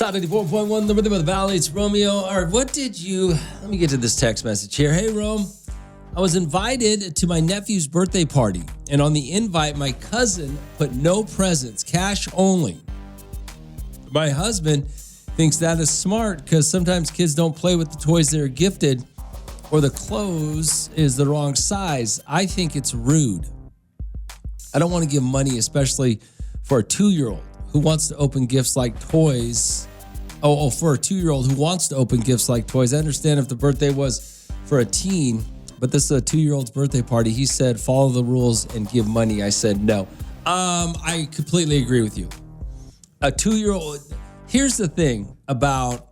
Top 94.1, the rhythm of the valley. It's Romeo. All right, let me get to this text message here. Hey, Rome, I was invited to my nephew's birthday party, and on the invite, my cousin put no presents, cash only. My husband thinks that is smart because sometimes kids don't play with the toys they're gifted or the clothes is the wrong size. I think it's rude. I don't want to give money, especially for a 2-year-old who wants to open gifts like toys. For a 2-year-old who wants to open gifts like toys. I understand if the birthday was for a teen, but this is a 2-year-old's birthday party. He said, follow the rules and give money. I said, no. I completely agree with you. A 2-year-old, here's the thing about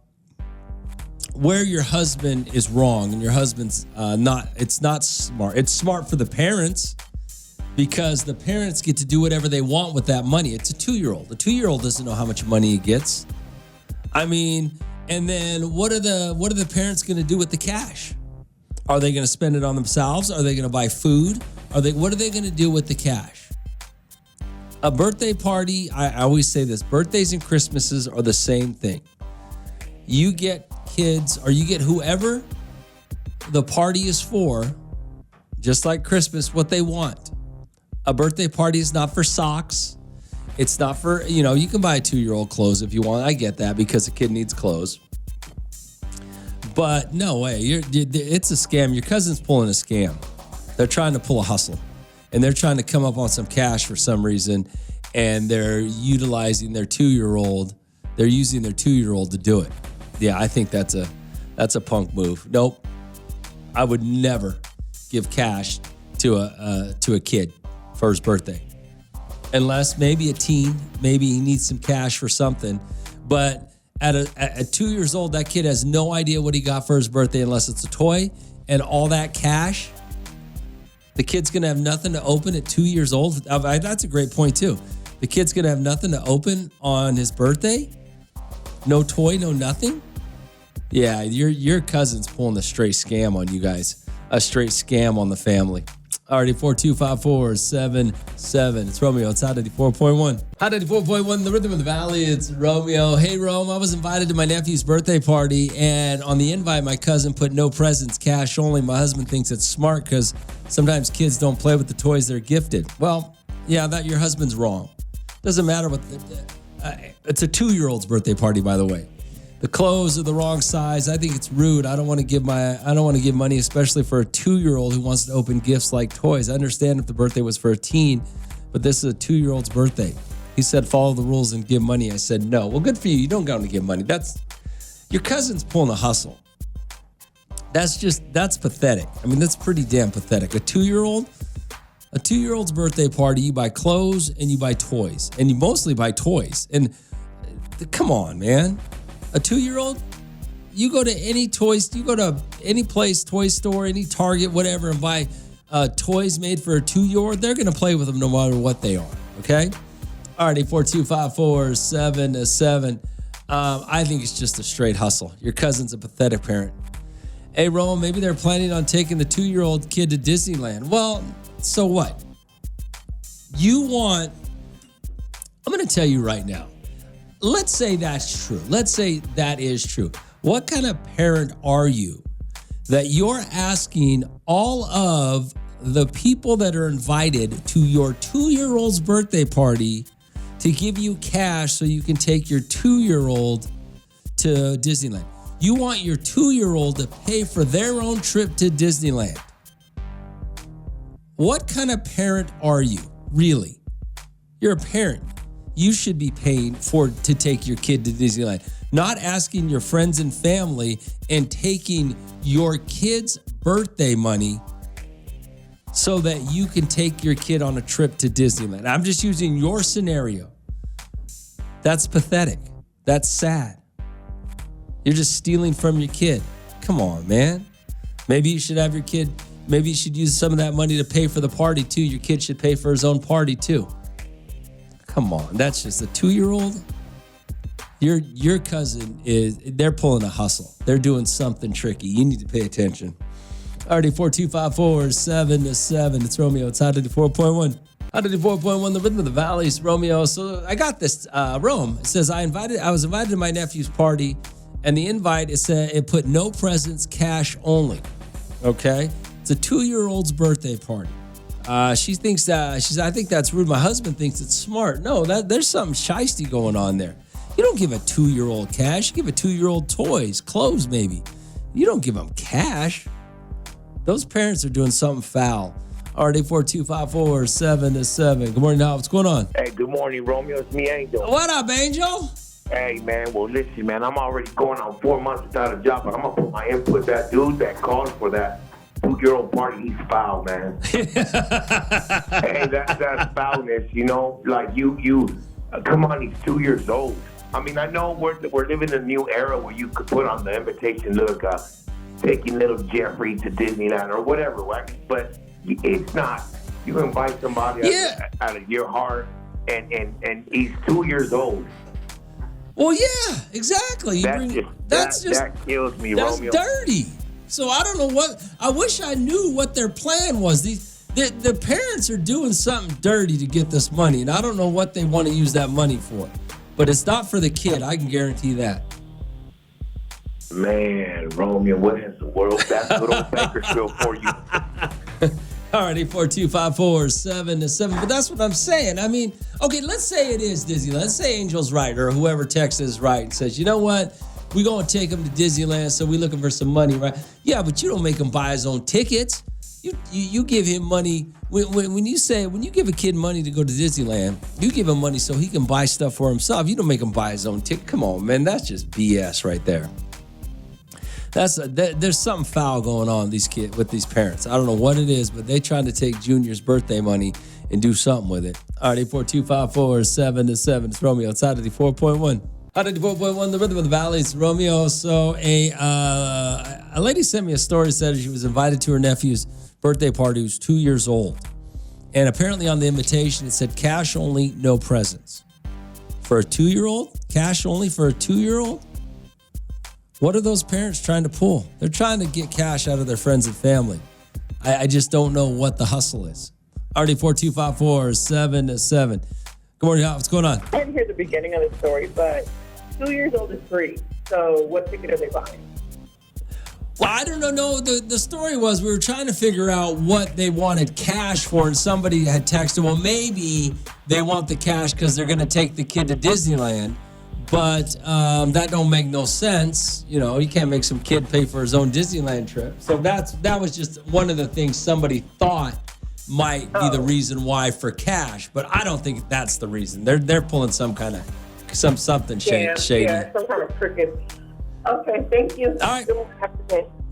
where your husband is wrong and your husband's it's not smart. It's smart for the parents because the parents get to do whatever they want with that money. It's a 2-year-old. A 2-year-old doesn't know how much money he gets. I mean, and then what are the parents going to do with the cash? Are they going to spend it on themselves? Are they going to buy food? What are they going to do with the cash? A birthday party, I always say this, birthdays and Christmases are the same thing. You get kids or you get whoever the party is for, just like Christmas, what they want. A birthday party is not for socks. It's not for, you can buy a 2-year-old clothes if you want. I get that because a kid needs clothes. But no way, it's a scam. Your cousin's pulling a scam. They're trying to pull a hustle. And they're trying to come up on some cash for some reason. And they're utilizing their 2-year-old. They're using their 2-year-old to do it. Yeah, I think that's a punk move. Nope. I would never give cash to a kid for his birthday. Unless maybe a teen, maybe he needs some cash for something. But at 2 years old, that kid has no idea what he got for his birthday unless it's a toy and all that cash. The kid's going to have nothing to open at 2 years old. That's a great point, too. The kid's going to have nothing to open on his birthday? No toy, no nothing? Yeah, your cousin's pulling a straight scam on you guys. A straight scam on the family. Alrighty, 425-477. It's Romeo. It's Hot 94.1. Hot 94.1, the rhythm of the valley. It's Romeo. Hey, Rome, I was invited to my nephew's birthday party, and on the invite, my cousin put no presents, cash only. My husband thinks it's smart because sometimes kids don't play with the toys they're gifted. Well, yeah, your husband's wrong. Doesn't matter what it's a 2-year-old's birthday party, by the way. The clothes are the wrong size. I think it's rude. I don't want to give money, especially for a 2-year-old who wants to open gifts like toys. I understand if the birthday was for a teen, but this is a 2-year-old's birthday. He said, follow the rules and give money. I said, no. Well, good for you. You don't got to give money. Your cousin's pulling a hustle. That's pathetic. I mean, that's pretty damn pathetic. A 2-year-old's birthday party, you buy clothes and you buy toys. And you mostly buy toys. And come on, man. A 2-year-old, you go to any toys, you go to any place, toy store, any Target, whatever, and buy toys made for a 2-year-old, they're going to play with them no matter what they are, okay? All right, 842-547-7. I think it's just a straight hustle. Your cousin's a pathetic parent. Hey, Rome, maybe they're planning on taking the 2-year-old kid to Disneyland. Well, so what? I'm going to tell you right now. Let's say that's true. Let's say that is true. What kind of parent are you that you're asking all of the people that are invited to your 2-year-old's birthday party to give you cash so you can take your 2-year-old to Disneyland? You want your 2-year-old to pay for their own trip to Disneyland. What kind of parent are you, really? You're a parent. You should be paying to take your kid to Disneyland, not asking your friends and family and taking your kid's birthday money so that you can take your kid on a trip to Disneyland. I'm just using your scenario. That's pathetic. That's sad. You're just stealing from your kid. Come on, man. Maybe you should have your kid, maybe you should use some of that money to pay for the party too. Your kid should pay for his own party too. Come on, that's just a 2-year-old. Your cousin they're pulling a hustle. They're doing something tricky. You need to pay attention. Already 425-477. It's Romeo. It's Hot 4.1. 104.1, the rhythm of the valleys, Romeo. So I got this, Rome. It says, I was invited to my nephew's party, and the invite, it put no presents, cash only. Okay? It's a 2-year-old's birthday party. She thinks I think that's rude. My husband thinks it's smart. No, there's something shisty going on there. You don't give a 2-year-old cash. You give a 2-year-old toys, clothes maybe. You don't give them cash. Those parents are doing something foul. RD4254-7-7. Good morning, now. What's going on? Hey, good morning, Romeo. It's me, Angel. What up, Angel? Hey, man. Well, listen, man. I'm already going on 4 months without a job, but I'm going to put my input. That dude that called for that 2-year-old party, he's foul, man. Hey, that's foulness, you know? Like, come on, he's 2 years old. I mean, I know we're living in a new era where you could put on the invitation, look, taking little Jeffrey to Disneyland or whatever, right? But it's not. You invite somebody out of your heart, and he's 2 years old. Well, yeah, exactly. That kills me, Romeo. That's dirty. So I don't know what. I wish I knew what their plan was. The parents are doing something dirty to get this money, and I don't know what they want to use that money for. But it's not for the kid. I can guarantee that. Man, Romeo, what is the world? That's good old Bakersfield for you. All right, 84254-7-7. But that's what I'm saying. I mean, okay, let's say it is Disneyland. Let's say Angel's right, or whoever texts is right and says, you know what? We're going to take him to Disneyland, so we're looking for some money, right? Yeah, but you don't make him buy his own tickets. You give him money. When you give a kid money to go to Disneyland, you give him money so he can buy stuff for himself. You don't make him buy his own ticket. Come on, man. That's just BS right there. There's something foul going on with these parents. I don't know what it is, but they trying to take Junior's birthday money and do something with it. All right, 84254-7-7. It's Romeo. It's Saturday 4.1. 104.1, the rhythm of the valleys, Romeo. So a lady sent me a story, said she was invited to her nephew's birthday party who's 2 years old. And apparently on the invitation, it said cash only, no presents. For a 2-year-old? Cash only for a 2-year-old? What are those parents trying to pull? They're trying to get cash out of their friends and family. I just don't know what the hustle is. RD4254-7-7. Good morning, what's going on? I didn't hear the beginning of the story, but 2 years old is free. So what ticket are they buying? Well, I don't know. No, the story was we were trying to figure out what they wanted cash for, and somebody had texted, well, maybe they want the cash because they're going to take the kid to Disneyland. But that don't make no sense. You know, you can't make some kid pay for his own Disneyland trip. So that was just one of the things somebody thought might be the reason why for cash. But I don't think that's the reason. They're pulling something shady. Yeah, some kind of crooked. Okay, thank you. All right.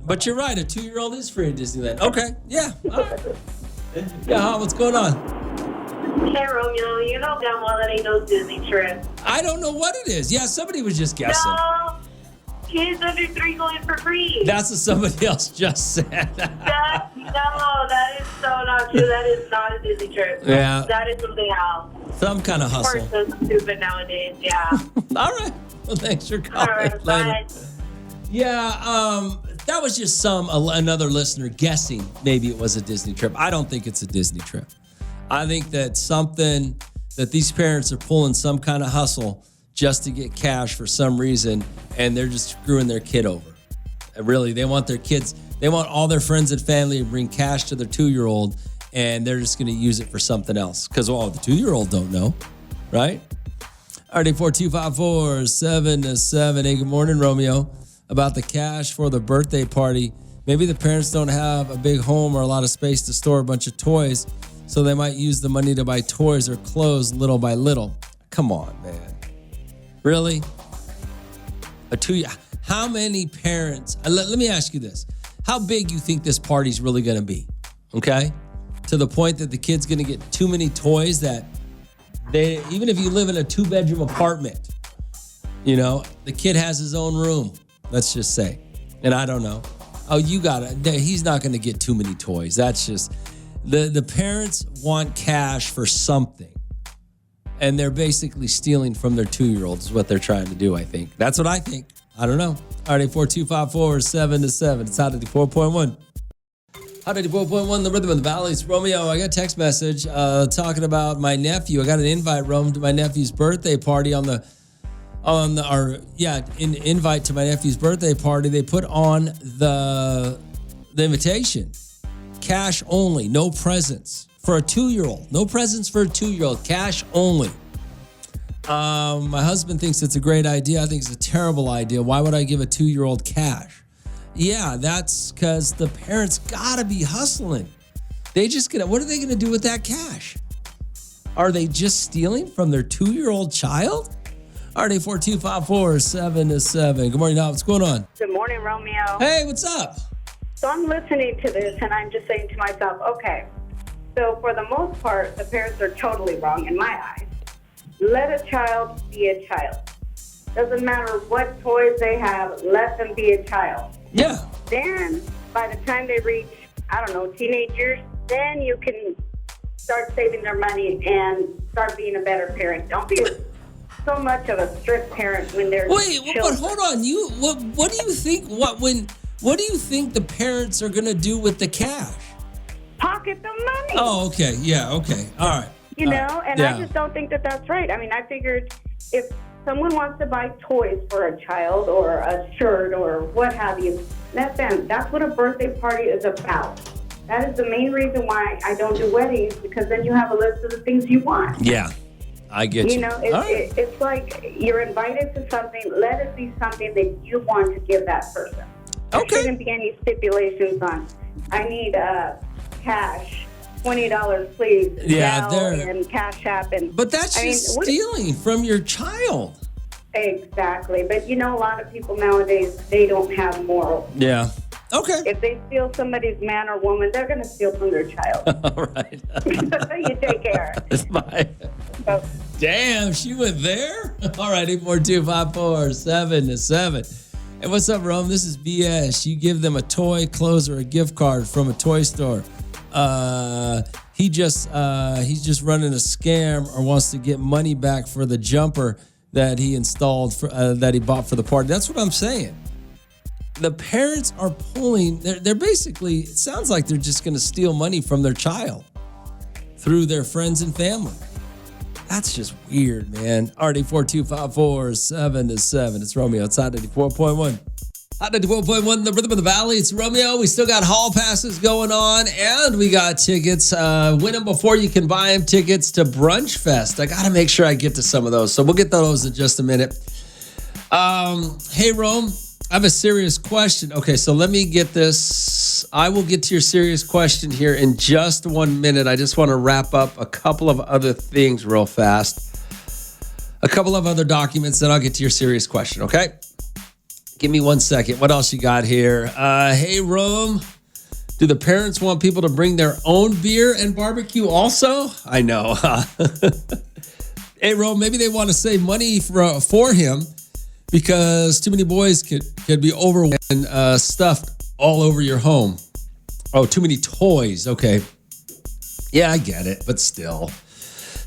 But you're right. A 2-year-old is free at Disneyland. Okay, yeah. All right. Yeah, what's going on? Hey, Romeo, you know damn well that ain't no Disney trip. I don't know what it is. Yeah, somebody was just guessing. No, kids under 3 going for free. That's what somebody else just said. That is so not true. That is not a Disney trip. Yeah. That is something else. Some kind of hustle. We're so stupid nowadays, yeah. All right. Well, thanks for calling. All right, bye. Yeah, that was just another listener guessing maybe it was a Disney trip. I don't think it's a Disney trip. I think that these parents are pulling some kind of hustle just to get cash for some reason, and they're just screwing their kid over. And really, they want all their friends and family to bring cash to their 2-year-old, and they're just going to use it for something else. Because, the 2-year-old don't know, right? All right, 84254-7-7. Hey, good morning, Romeo. About the cash for the birthday party. Maybe the parents don't have a big home or a lot of space to store a bunch of toys, so they might use the money to buy toys or clothes little by little. Come on, man. Really? How many parents? Let me ask you this. How big you think this party's really going to be? Okay? To the point that the kid's going to get too many toys that even if you live in a 2-bedroom apartment, the kid has his own room, let's just say. And I don't know. He's not going to get too many toys. That's just... The parents want cash for something, and they're basically stealing from their 2-year-olds is what they're trying to do, I think. That's what I think. I don't know. All right, 84254-7-7. It's out of the 4.1. 104.1, the Rhythm of the Valley. It's Romeo. I got a text message talking about my nephew. I got an invite, Rome, to my nephew's birthday party invite to my nephew's birthday party. They put on the invitation. Cash only, no presents for a 2-year-old. No presents for a 2-year-old, cash only. My husband thinks it's a great idea. I think it's a terrible idea. Why would I give a 2-year-old cash? Yeah, that's because the parents gotta be hustling. What are they gonna do with that cash? Are they just stealing from their 2-year-old child? RD 42547-7. Good morning, now. What's going on? Good morning, Romeo. Hey, what's up? So I'm listening to this, and I'm just saying to myself, okay, so for the most part, the parents are totally wrong in my eyes. Let a child be a child. Doesn't matter what toys they have, let them be a child. Yeah. Then, by the time they reach, I don't know, teenage years, then you can start saving their money and start being a better parent. Don't be so much of a strict parent when they're children. But hold on. What do you think? What do you think the parents are gonna do with the cash? Pocket the money. Oh, okay. Yeah. Okay. All right. I just don't think that that's right. I mean, I figured if someone wants to buy toys for a child or a shirt or what have you, let them. That's what a birthday party is about. That is the main reason why I don't do weddings, because then you have a list of the things you want. Yeah, I get you. It's like you're invited to something. Let it be something that you want to give that person. There shouldn't be any stipulations on, I need cash. $20, please. Yeah, and Cash App. But that's stealing from your child. Exactly. But a lot of people nowadays, they don't have morals. Yeah. Okay. If they steal somebody's man or woman, they're going to steal from their child. All right. You take care. Bye. Damn, she went there? All right, 842-547-7. Hey, what's up, Rome? This is BS. You give them a toy, clothes, or a gift card from a toy store. He's just running a scam or wants to get money back for the jumper that he installed that he bought for the party. That's what I'm saying. The parents are pulling. They're basically. It sounds like they're just going to steal money from their child through their friends and family. That's just weird, man. RD 42547-7. It's Romeo. It's Hot 94.1. Hot 94.1, the Rhythm of the Valley. It's Romeo. We still got hall passes going on, and we got tickets. Win them before you can buy them. Tickets to Brunch Fest. I got to make sure I get to some of those, so we'll get those in just a minute. Hey, Rome, I have a serious question. Okay, so let me get this. I will get to your serious question here in just 1 minute. I just want to wrap up a couple of other things real fast. A couple of other documents, then I'll get to your serious question, okay? Give me 1 second. What else you got here? Hey, Rome, do the parents want people to bring their own beer and barbecue also? I know. Hey, Rome, maybe they want to save money for him because too many boys could be overwhelmed and stuffed all over your home. Oh, too many toys. Okay. Yeah, I get it, but still.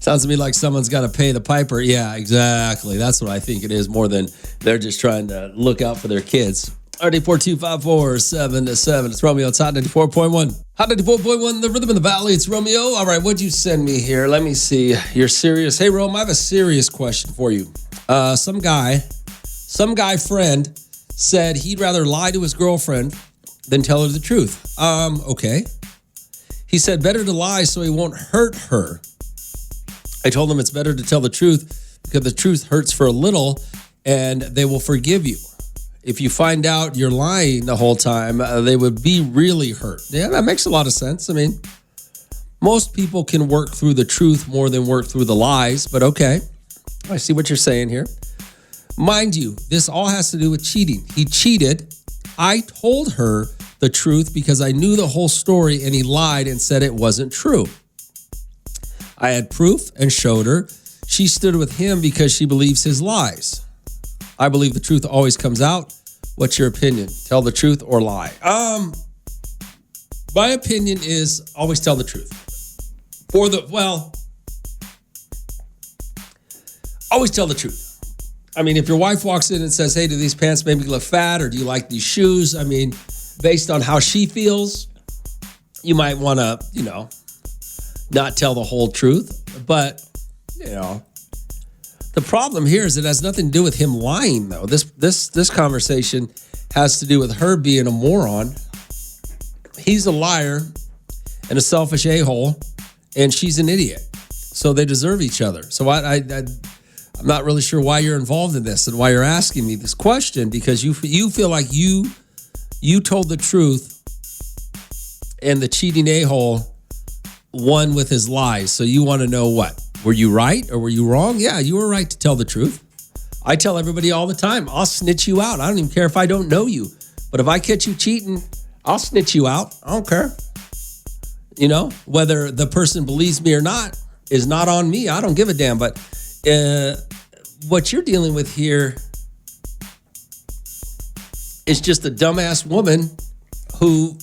Sounds to me like someone's got to pay the piper. Yeah, exactly. That's what I think it is, more than they're just trying to look out for their kids. RD 42547-7. It's Romeo. It's Hot 94.1. Hot 94.1, the Rhythm of the Valley. It's Romeo. All right, what'd you send me here? Let me see. You're serious. Hey, Rome, I have a serious question for you. Some guy friend said he'd rather lie to his girlfriend than tell her the truth. Okay. He said better to lie so he won't hurt her. I told him it's better to tell the truth because the truth hurts for a little and they will forgive you. If you find out you're lying the whole time, they would be really hurt. Yeah, that makes a lot of sense. I mean, most people can work through the truth more than work through the lies, but okay. I see what you're saying here. Mind you, this all has to do with cheating. He cheated. I told her the truth because I knew the whole story and he lied and said it wasn't true. I had proof and showed her. She stood with him because she believes his lies. I believe the truth always comes out. What's your opinion? Tell the truth or lie? My opinion is always tell the truth. Always tell the truth. I mean, if your wife walks in and says, hey, do these pants make me look fat or do you like these shoes? I mean, based on how she feels, you might want to, not tell the whole truth. But, the problem here is it has nothing to do with him lying, though. This conversation has to do with her being a moron. He's a liar and a selfish a-hole, and she's an idiot. So they deserve each other. So I'm not really sure why you're involved in this and why you're asking me this question, because you feel like you told the truth and the cheating a-hole won with his lies. So you want to know what? Were you right or were you wrong? Yeah, you were right to tell the truth. I tell everybody all the time, I'll snitch you out. I don't even care if I don't know you. But if I catch you cheating, I'll snitch you out. I don't care. Whether the person believes me or not is not on me. I don't give a damn. But what you're dealing with here is just a dumbass woman who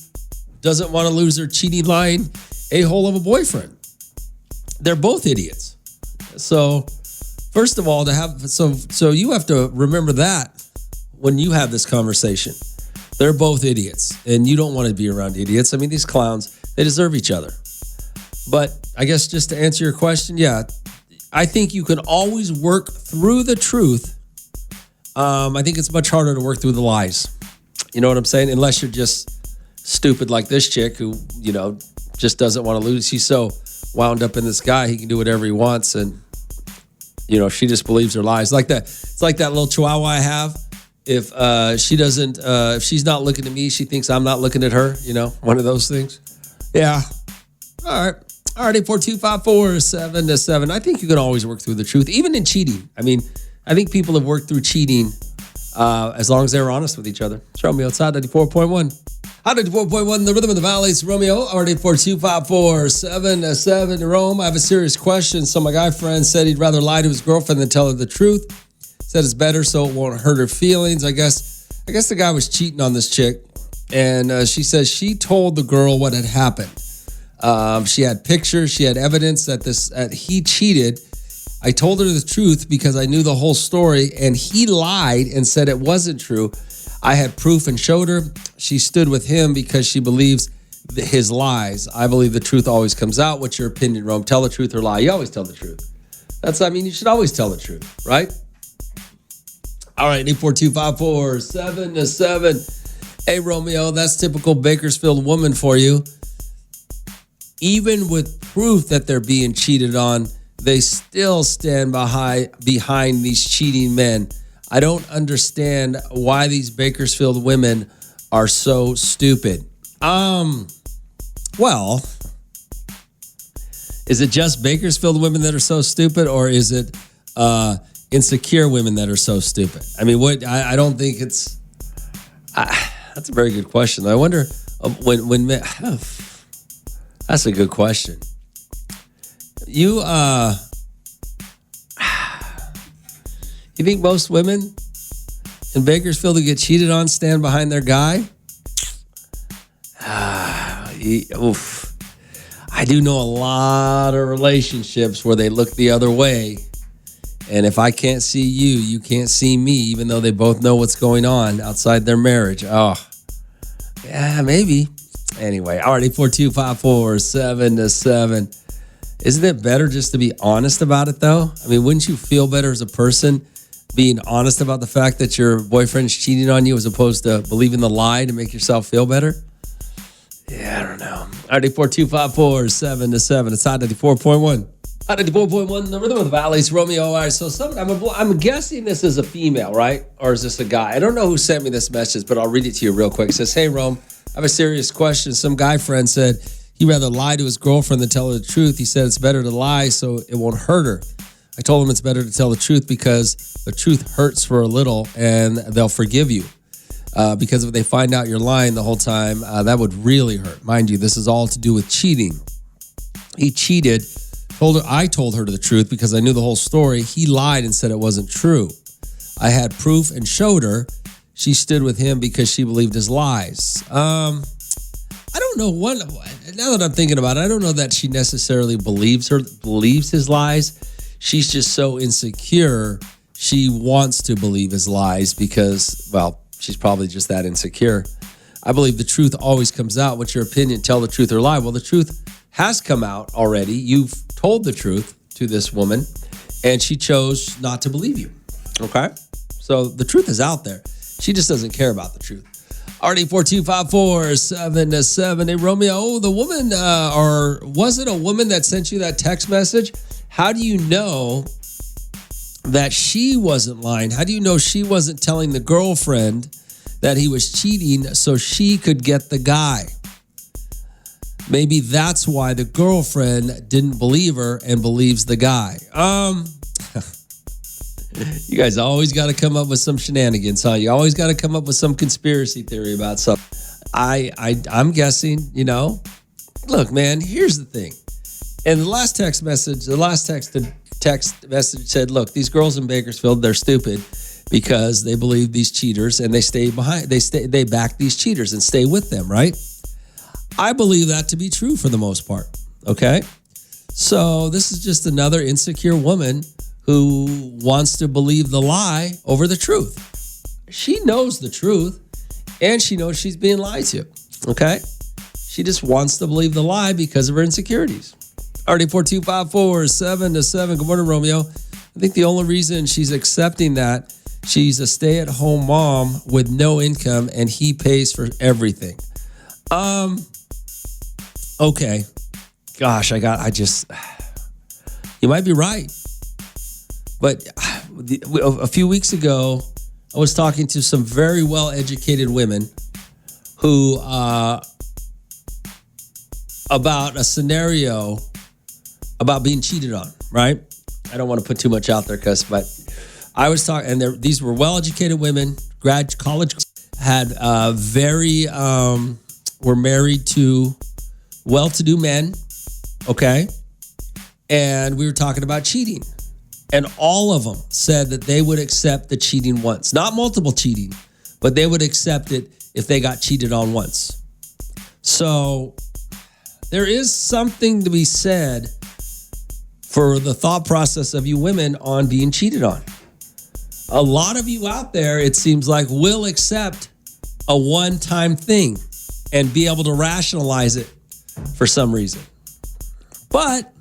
doesn't want to lose her cheating, lying a-hole of a boyfriend. They're both idiots. So, first of all, so you have to remember that when you have this conversation. They're both idiots, and you don't want to be around idiots. I mean, these clowns, they deserve each other. But I guess just to answer your question, yeah, I think you can always work through the truth. I think it's much harder to work through the lies. You know what I'm saying? Unless you're just stupid like this chick who, just doesn't want to lose. She's so wound up in this guy, he can do whatever he wants, and she just believes her lies. Like that, it's like that little chihuahua I have. If if she's not looking at me, she thinks I'm not looking at her. One of those things. Yeah. All right. 842-547-7. I think you can always work through the truth, even in cheating. I mean, I think people have worked through cheating as long as they're honest with each other. It's Romeo outside 94.1. 94.1, the rhythm of the valley. It's Romeo, 842-547-7. Rome, I have a serious question. So my guy friend said he'd rather lie to his girlfriend than tell her the truth. Said it's better so it won't hurt her feelings. I guess the guy was cheating on this chick. And she says she told the girl what had happened. She had pictures. She had evidence that he cheated. I told her the truth because I knew the whole story. And he lied and said it wasn't true. I had proof and showed her. She stood with him because she believes his lies. I believe the truth always comes out. What's your opinion, Rome? Tell the truth or lie? You always tell the truth. You should always tell the truth, right? All right, 842-547-7. Hey, Romeo, that's typical Bakersfield woman for you. Even with proof that they're being cheated on, they still stand behind these cheating men. I don't understand why these Bakersfield women are so stupid. Well, is it just Bakersfield women that are so stupid, or is it insecure women that are so stupid? I mean, I don't think it's. That's a very good question. I wonder when men. That's a good question. You think most women in Bakersfield who get cheated on stand behind their guy? I do know a lot of relationships where they look the other way. And if I can't see you, you can't see me, even though they both know what's going on outside their marriage. Oh, yeah, maybe. Anyway, all right, 842-547-7. Isn't it better just to be honest about it, though? I mean, wouldn't you feel better as a person being honest about the fact that your boyfriend's cheating on you as opposed to believing the lie to make yourself feel better? Yeah, I don't know. All right, 842-547-7. It's Hot 94.1. Hot 94.1, the rhythm of the valley's Romeo. All right, so I'm guessing this is a female, right? Or is this a guy? I don't know who sent me this message, but I'll read it to you real quick. It says, hey, Rome, I have a serious question. Some guy friend said he'd rather lie to his girlfriend than tell her the truth. He said it's better to lie so it won't hurt her. I told him it's better to tell the truth because the truth hurts for a little and they'll forgive you. Because if they find out you're lying the whole time, that would really hurt. Mind you, this is all to do with cheating. He cheated. I told her the truth because I knew the whole story. He lied and said it wasn't true. I had proof and showed her. She stood with him because she believed his lies. I don't know what. Now that I'm thinking about it, I don't know that she necessarily believes his lies. She's just so insecure. She wants to believe his lies because, well, she's probably just that insecure. I believe the truth always comes out. What's your opinion? Tell the truth or lie. Well, the truth has come out already. You've told the truth to this woman, and she chose not to believe you. Okay? So the truth is out there. She just doesn't care about the truth. RD4254777. Hey, Romeo, the woman, or was it a woman that sent you that text message? How do you know that she wasn't lying? How do you know she wasn't telling the girlfriend that he was cheating so she could get the guy? Maybe that's why the girlfriend didn't believe her and believes the guy. You guys always got to come up with some shenanigans, huh? You always got to come up with some conspiracy theory about something. I'm guessing, look, man, here's the thing. And the last text message said, look, these girls in Bakersfield, they're stupid because they believe these cheaters and they back these cheaters and stay with them, right? I believe that to be true for the most part, okay? So this is just another insecure woman who wants to believe the lie over the truth. She knows the truth, and she knows she's being lied to, okay? She just wants to believe the lie because of her insecurities. RD4254777. Good morning, Romeo. I think the only reason she's accepting that, she's a stay-at-home mom with no income, and he pays for everything. Okay. Gosh, you might be right. But a few weeks ago, I was talking to some very well-educated women who, about a scenario about being cheated on, right? I don't want to put too much out there, but I was talking, and these were well-educated women, college, had were married to well-to-do men, okay? And we were talking about cheating. And all of them said that they would accept the cheating once. Not multiple cheating, but they would accept it if they got cheated on once. So there is something to be said for the thought process of you women on being cheated on. A lot of you out there, it seems like, will accept a one-time thing and be able to rationalize it for some reason. But,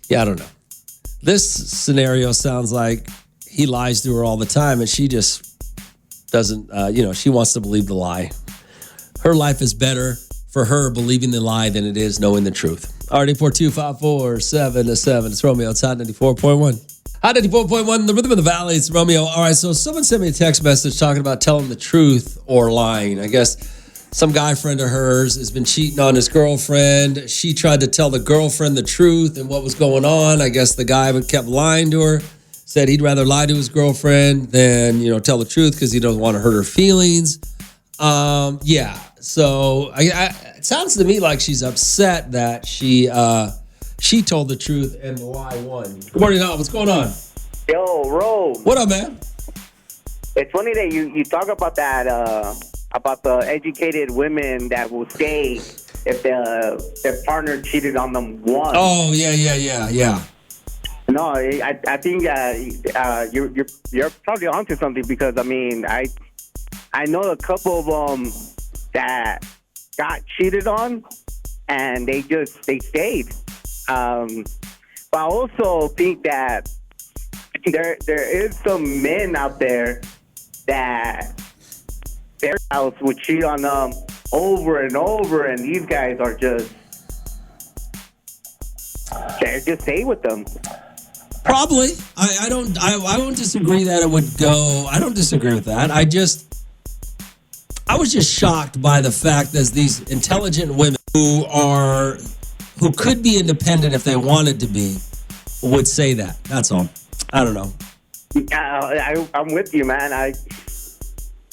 yeah, I don't know. This scenario sounds like he lies to her all the time, and she just doesn't, she wants to believe the lie. Her life is better for her believing the lie than it is knowing the truth. RD4254777. It's Romeo. It's Hot 94.1. Hot 94.1, the rhythm of the valley. It's Romeo. All right, so someone sent me a text message talking about telling the truth or lying. I guess some guy friend of hers has been cheating on his girlfriend. She tried to tell the girlfriend the truth and what was going on. I guess the guy kept lying to her, said he'd rather lie to his girlfriend than, tell the truth because he doesn't want to hurt her feelings. Yeah. So it sounds to me like she's upset that she told the truth and the lie won. Good morning, Al. What's going on? Yo, Ro. What up, man? It's funny that you talk about that, about the educated women that will stay if their partner cheated on them once. Oh, yeah. No, I think you're probably onto something because, I know a couple of them that got cheated on and they stayed. But I also think that there is some men out there that their house would cheat on them over and over, and these guys are just stay with them. Probably. I won't disagree that it would go. I don't disagree with that. I was just shocked by the fact that these intelligent women who could be independent if they wanted to be would say that. That's all. I don't know. I'm with you, man.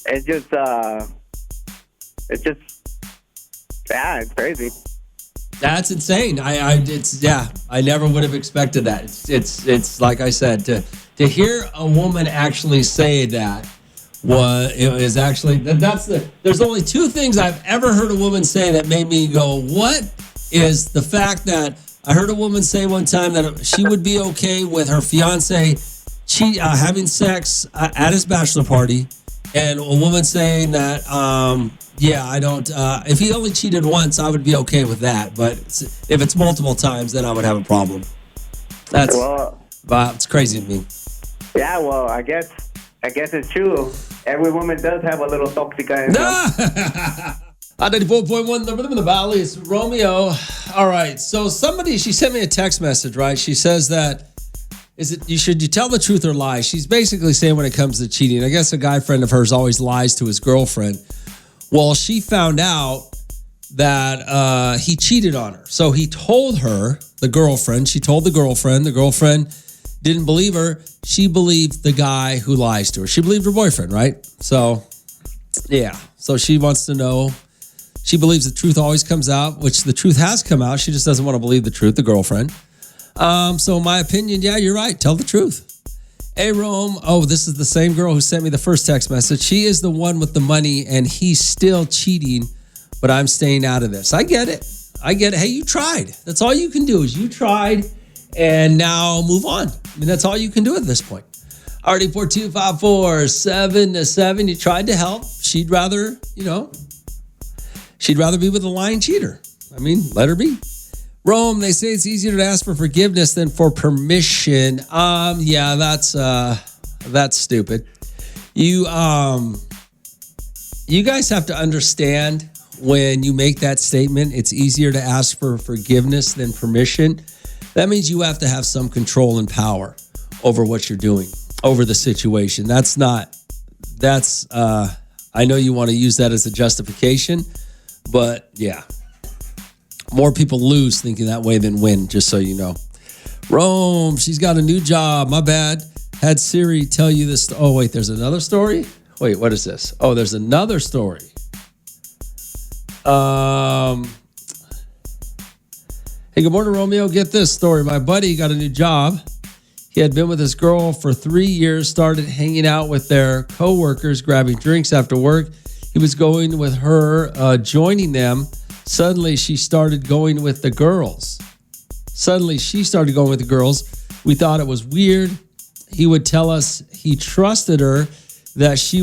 It's crazy. That's insane. I never would have expected that. It's like I said, to hear a woman actually say that there's only two things I've ever heard a woman say that made me go, what? Is the fact that I heard a woman say one time that she would be okay with her fiance having sex at his bachelor party And a woman saying that, yeah, I don't, if he only cheated once, I would be okay with that. But if it's multiple times, then I would have a problem. That's, it's crazy to me. Yeah, well, I guess it's true. Every woman does have a little toxica in her. 94.1, the Rhythm of the Valley. It's Romeo. All right. So she sent me a text message, right? She says that, should you tell the truth or lie? She's basically saying when it comes to cheating, I guess a guy friend of hers always lies to his girlfriend. Well, she found out that he cheated on her. So he told her, the girlfriend, she told the girlfriend didn't believe her. She believed the guy who lies to her. She believed her boyfriend, right? So, yeah. So she wants to know. She believes the truth always comes out, which the truth has come out. She just doesn't want to believe the truth, the girlfriend. So in my opinion, yeah, you're right. Tell the truth. Hey, Rome. Oh, this is the same girl who sent me the first text message. She is the one with the money, and he's still cheating, but I'm staying out of this. I get it. Hey, you tried. That's all you can do is you tried, and now move on. I mean, that's all you can do at this point. Already 42547-7. You tried to help. She'd rather be with a lying cheater. I mean, let her be. Rome, they say it's easier to ask for forgiveness than for permission. Yeah, that's stupid. You guys have to understand when you make that statement, it's easier to ask for forgiveness than permission. That means you have to have some control and power over what you're doing, over the situation. I know you want to use that as a justification, but yeah. More people lose thinking that way than win, just so you know. Rome, she's got a new job. My bad. Had Siri tell you this. Oh, wait, there's another story? Wait, what is this? Oh, there's another story. Hey, good morning, Romeo. Get this story. My buddy got a new job. He had been with his girl for 3 years, started hanging out with their coworkers, grabbing drinks after work. He was going with her, joining them. Suddenly, she started going with the girls. We thought it was weird. He would tell us he trusted her, that she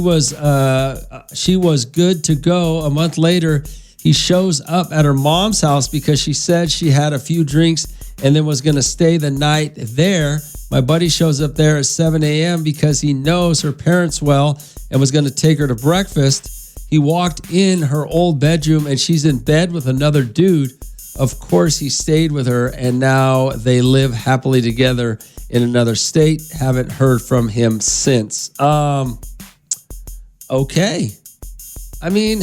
was good to go. A month later, he shows up at her mom's house because she said she had a few drinks and then was going to stay the night there. My buddy shows up there at 7 a.m. because he knows her parents well and was going to take her to breakfast. He walked in her old bedroom and she's in bed with another dude. Of course, he stayed with her and now they live happily together in another state. Haven't heard from him since. Okay. I mean,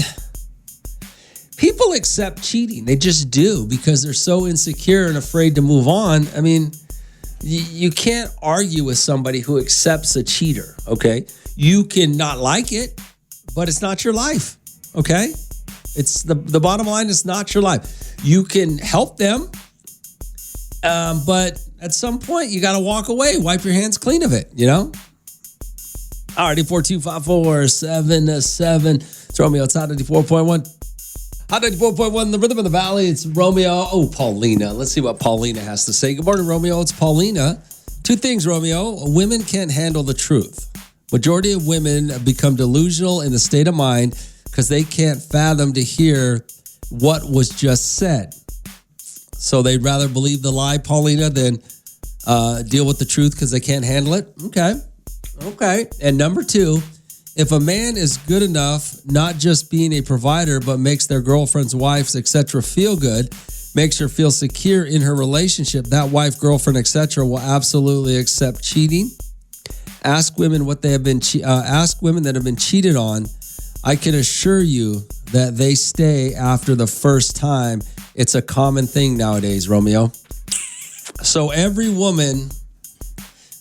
people accept cheating. They just do because they're so insecure and afraid to move on. I mean, you can't argue with somebody who accepts a cheater, okay? You can not like it, but it's not your life, okay? It's the bottom line, it's not your life. You can help them, but at some point, you got to walk away, wipe your hands clean of it, you know? Alrighty, 42547-7. It's Romeo. It's Hot 94.1. Hot 94.1, the Rhythm of the Valley. It's Romeo. Oh, Paulina. Let's see what Paulina has to say. Good morning, Romeo. It's Paulina. Two things, Romeo. Women can't handle the truth. Majority of women become delusional in the state of mind because they can't fathom to hear what was just said. So they'd rather believe the lie, Paulina, than deal with the truth because they can't handle it. Okay. And number two, if a man is good enough, not just being a provider, but makes their girlfriends, wives, etc. feel good, makes her feel secure in her relationship, that wife, girlfriend, etc. will absolutely accept cheating. Ask women what they have been. Ask women that have been cheated on. I can assure you that they stay after the first time. It's a common thing nowadays, Romeo. So every woman.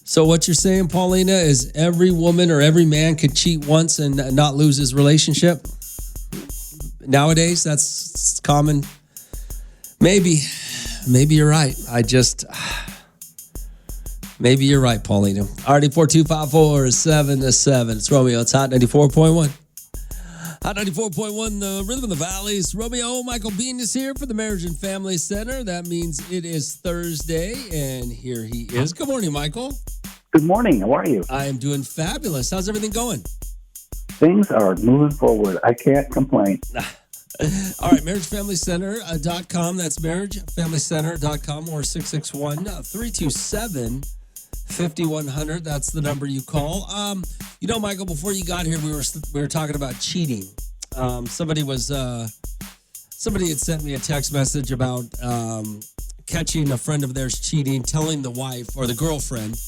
So what you're saying, Paulina, is every woman or every man could cheat once and not lose his relationship? Nowadays, that's common. Maybe you're right. Maybe you're right, Paulina. Already 42547-7. It's Romeo. It's Hot 94.1. Hot 94.1, the Rhythm of the Valley. It's Romeo. Michael Bean is here for the Marriage and Family Center. That means it is Thursday, and here he is. Good morning, Michael. Good morning. How are you? I am doing fabulous. How's everything going? things are moving forward. I can't complain. All right, marriagefamilycenter.com. That's marriagefamilycenter.com or 661-327-5100. That's the number you call. Michael, before you got here, we were talking about cheating. Somebody had sent me a text message about catching a friend of theirs cheating, telling the wife or the girlfriend,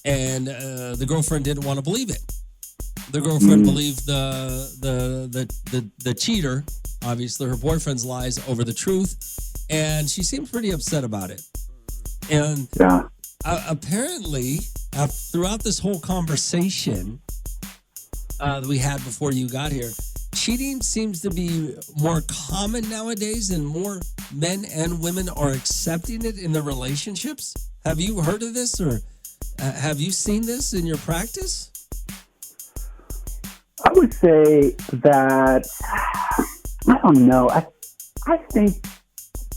and the girlfriend didn't want to believe it. The girlfriend believed the cheater, obviously her boyfriend's lies, over the truth, and she seems pretty upset about it. And apparently, throughout this whole conversation that we had before you got here, cheating seems to be more common nowadays, and more men and women are accepting it in their relationships. Have you heard of this, or have you seen this in your practice? I would say that, I don't know. I think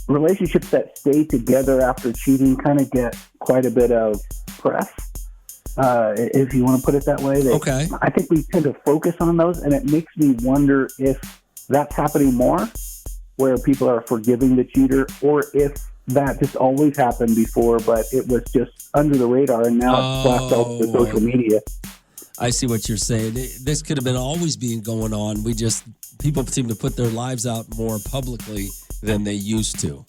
relationships that stay together after cheating kind of get quite a bit of press, if you want to put it that way. Okay. I think we tend to focus on those, and it makes me wonder if that's happening more, where people are forgiving the cheater, or if that just always happened before, but it was just under the radar, and now it's flashed all over social media. I see what you're saying. This could have been always being going on. People seem to put their lives out more publicly than they used to.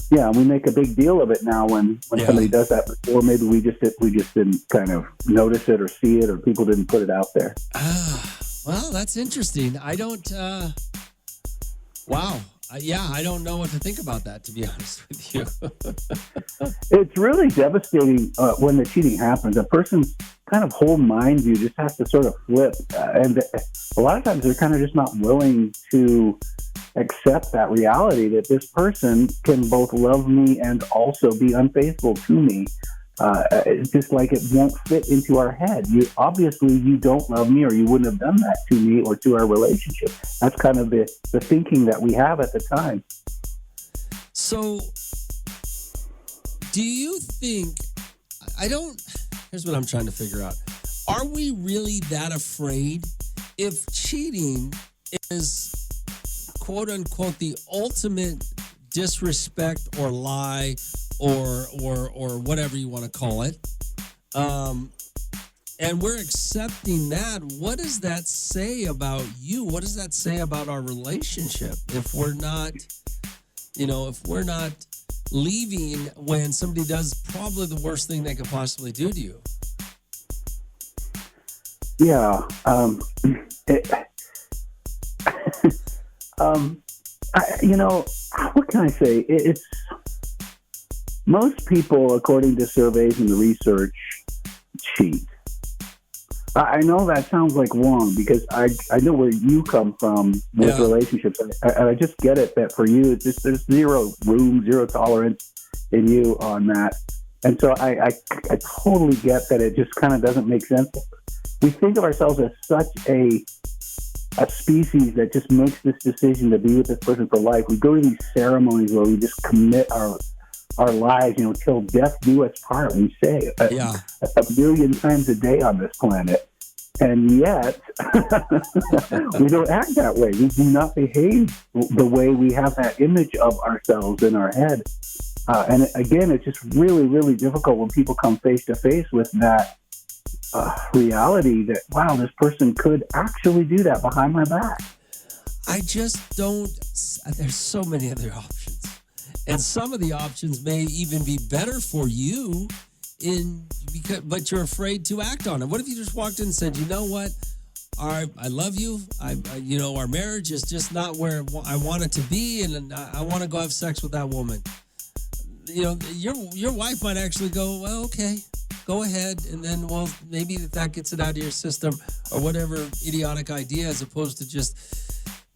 Yeah, we make a big deal of it now when somebody does that. Before, maybe we just didn't kind of notice it or see it, or people didn't put it out there. Well, that's interesting. I don't. Wow. I don't know what to think about that, to be honest with you. It's really devastating when the cheating happens. A person's kind of whole mind view just has to sort of flip. And a lot of times they're kind of just not willing to accept that reality that this person can both love me and also be unfaithful to me. It's just like it won't fit into our head. You don't love me, or you wouldn't have done that to me or to our relationship. That's kind of the thinking that we have at the time. So, do you think, here's what I'm trying to figure out. Are we really that afraid if cheating is, quote unquote, the ultimate disrespect or lie or whatever you want to call it, and we're accepting that? What does that say about you? What does that say about our relationship if we're not leaving when somebody does probably the worst thing they could possibly do to you? Yeah. What can I say? It's most people, according to surveys and the research, cheat. I know that sounds like wrong, because I know where you come from with relationships. And I just get it that for you, it's just, there's zero tolerance in you on that. And so I totally get that it just kind of doesn't make sense. We think of ourselves as such a species that just makes this decision to be with this person for life. We go to these ceremonies where we just commit our lives, till death do us part, we say a million times a day on this planet. And yet, we don't act that way. We do not behave the way we have that image of ourselves in our head. And again, it's just really, really difficult when people come face to face with that reality that, wow, this person could actually do that behind my back. I just don't. There's so many other options. And some of the options may even be better for you, but you're afraid to act on it. What if you just walked in and said, you know what? I love you. Our marriage is just not where I want it to be, and I want to go have sex with that woman. Your wife might actually go, well, okay, go ahead, and then, well, maybe that gets it out of your system, or whatever idiotic idea, as opposed to just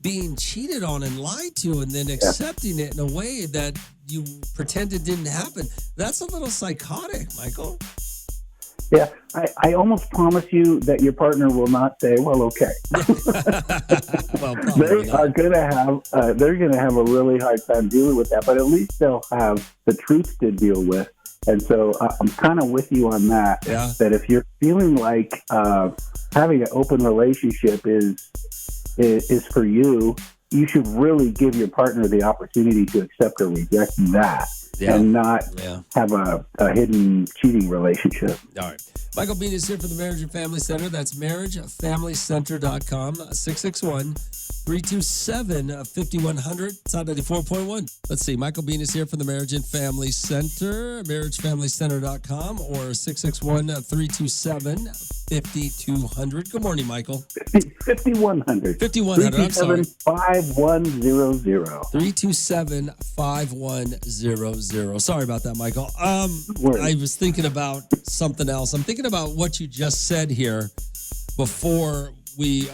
being cheated on and lied to and then accepting it in a way that you pretended didn't happen. That's a little psychotic, Michael. Yeah, I almost promise you that your partner will not say, well, okay. Well, probably they're going to have a really hard time dealing with that, but at least they'll have the truth to deal with. And so I'm kind of with you on that. Yeah. That if you're feeling like having an open relationship is for you, you should really give your partner the opportunity to accept or reject that, and not have a hidden cheating relationship. All right. Michael Bean is here for the Marriage and Family Center. That's marriagefamilycenter.com, 661-327-5100. It's on 94.1. Let's see. Michael Bean is here for the Marriage and Family Center, marriagefamilycenter.com, or 661-327-5200. Good morning, Michael. 5100. 5100, I'm sorry. 5100. 327-5100. Sorry about that, Michael. I was thinking about something else. I'm thinking about what you just said here before we,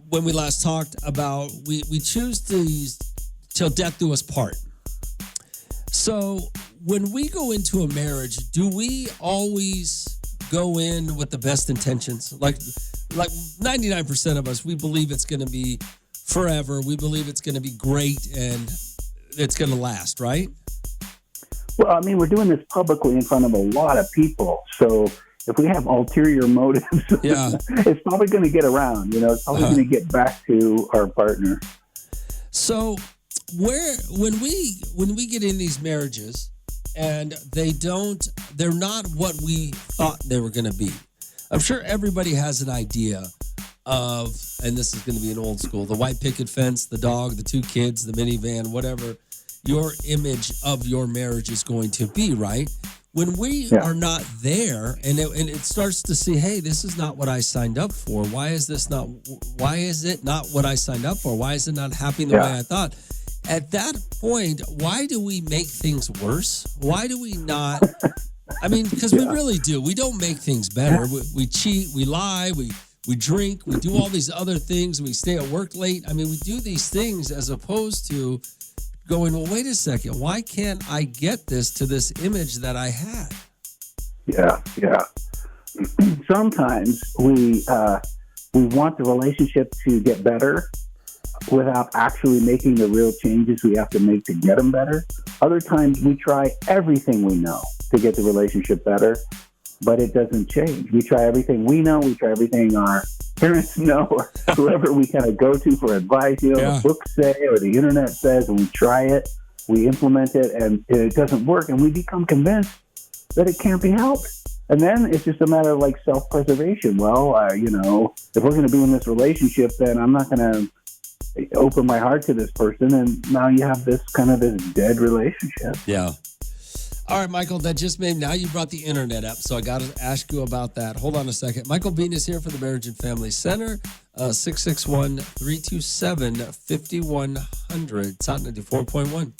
when we last talked about, we choose to till death do us part. So when we go into a marriage, do we always go in with the best intentions? Like 99% of us, we believe it's going to be forever. We believe it's going to be great and it's going to last, right? Well, I mean, we're doing this publicly in front of a lot of people. So if we have ulterior motives, it's probably going to get around. It's probably going to get back to our partner. So when we get in these marriages and they're not what we thought they were going to be. I'm sure everybody has an idea of, and this is going to be an old school, the white picket fence, the dog, the two kids, the minivan, whatever your image of your marriage is going to be, right? When we are not there and it starts to see, hey, this is not what I signed up for. Why is it not what I signed up for? Why is it not happening the way I thought? At that point, why do we make things worse? Why do we not? I mean, because we really do. We don't make things better. We cheat, we lie, we drink, we do all these other things. We stay at work late. I mean, we do these things as opposed to going, well, wait a second. Why can't I get this to this image that I had? Yeah. Sometimes we want the relationship to get better without actually making the real changes we have to make to get them better. Other times we try everything we know to get the relationship better, but it doesn't change. We try everything we know. We try everything our parents know, or whoever we kind of go to for advice. The books say or the internet says, and we try it, we implement it, and it doesn't work, and we become convinced that it can't be helped. And then it's just a matter of like self-preservation. Well, if we're going to be in this relationship, then I'm not going to open my heart to this person, and now you have this dead relationship. Yeah. All right, Michael, now you brought the internet up, so I got to ask you about that. Hold on a second. Michael Bean is here for the Marriage and Family Center, 661-327-5100. It's Hot 94.1.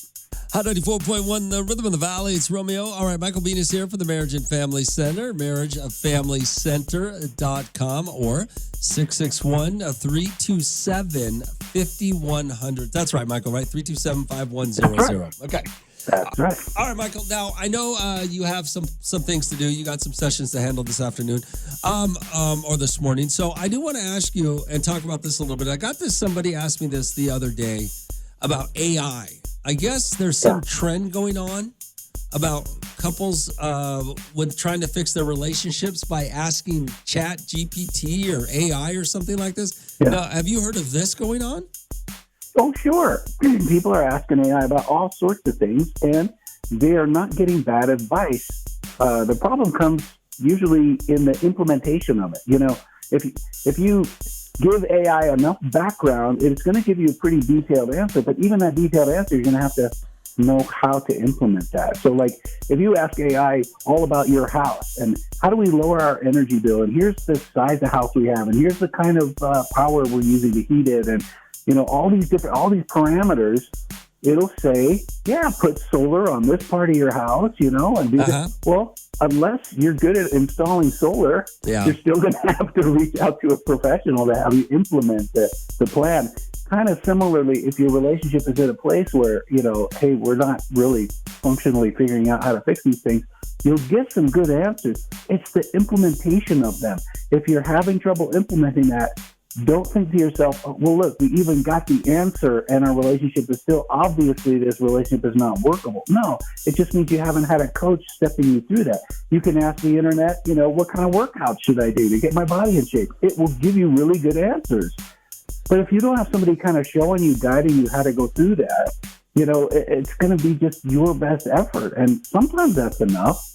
Hot 94.1, the Rhythm of the Valley. It's Romeo. All right, Michael Bean is here for the Marriage and Family Center, marriagefamilycenter.com, or 661-327-5100. That's right, Michael, right? 327-5100. Okay. That's right. All right, Michael. Now, I know you have some things to do. You got some sessions to handle this afternoon or this morning. So I do want to ask you and talk about this a little bit. Somebody asked me this the other day about AI. I guess there's some trend going on about couples with trying to fix their relationships by asking Chat GPT or AI or something like this. Yeah. Now, have you heard of this going on? Oh, sure. People are asking AI about all sorts of things, and they are not getting bad advice. The problem comes usually in the implementation of it. If you give AI enough background, it's going to give you a pretty detailed answer, but even that detailed answer, you're going to have to know how to implement that. So like if you ask AI all about your house and how do we lower our energy bill, and here's the size of house we have, and here's the kind of power we're using to heat it, and all these parameters, it'll say, put solar on this part of your house, and do that. Well, unless you're good at installing solar, you're still going to have to reach out to a professional to have you implement the plan. Kind of similarly, if your relationship is at a place where, hey, we're not really functionally figuring out how to fix these things, you'll get some good answers. It's the implementation of them. If you're having trouble implementing that, don't think to yourself, oh, well, look, we even got the answer and our relationship is still, obviously this relationship is not workable. No, it just means you haven't had a coach stepping you through that. You can ask the internet, what kind of workout should I do to get my body in shape? It will give you really good answers. But if you don't have somebody kind of showing you, guiding you how to go through that, it's going to be just your best effort. And sometimes that's enough.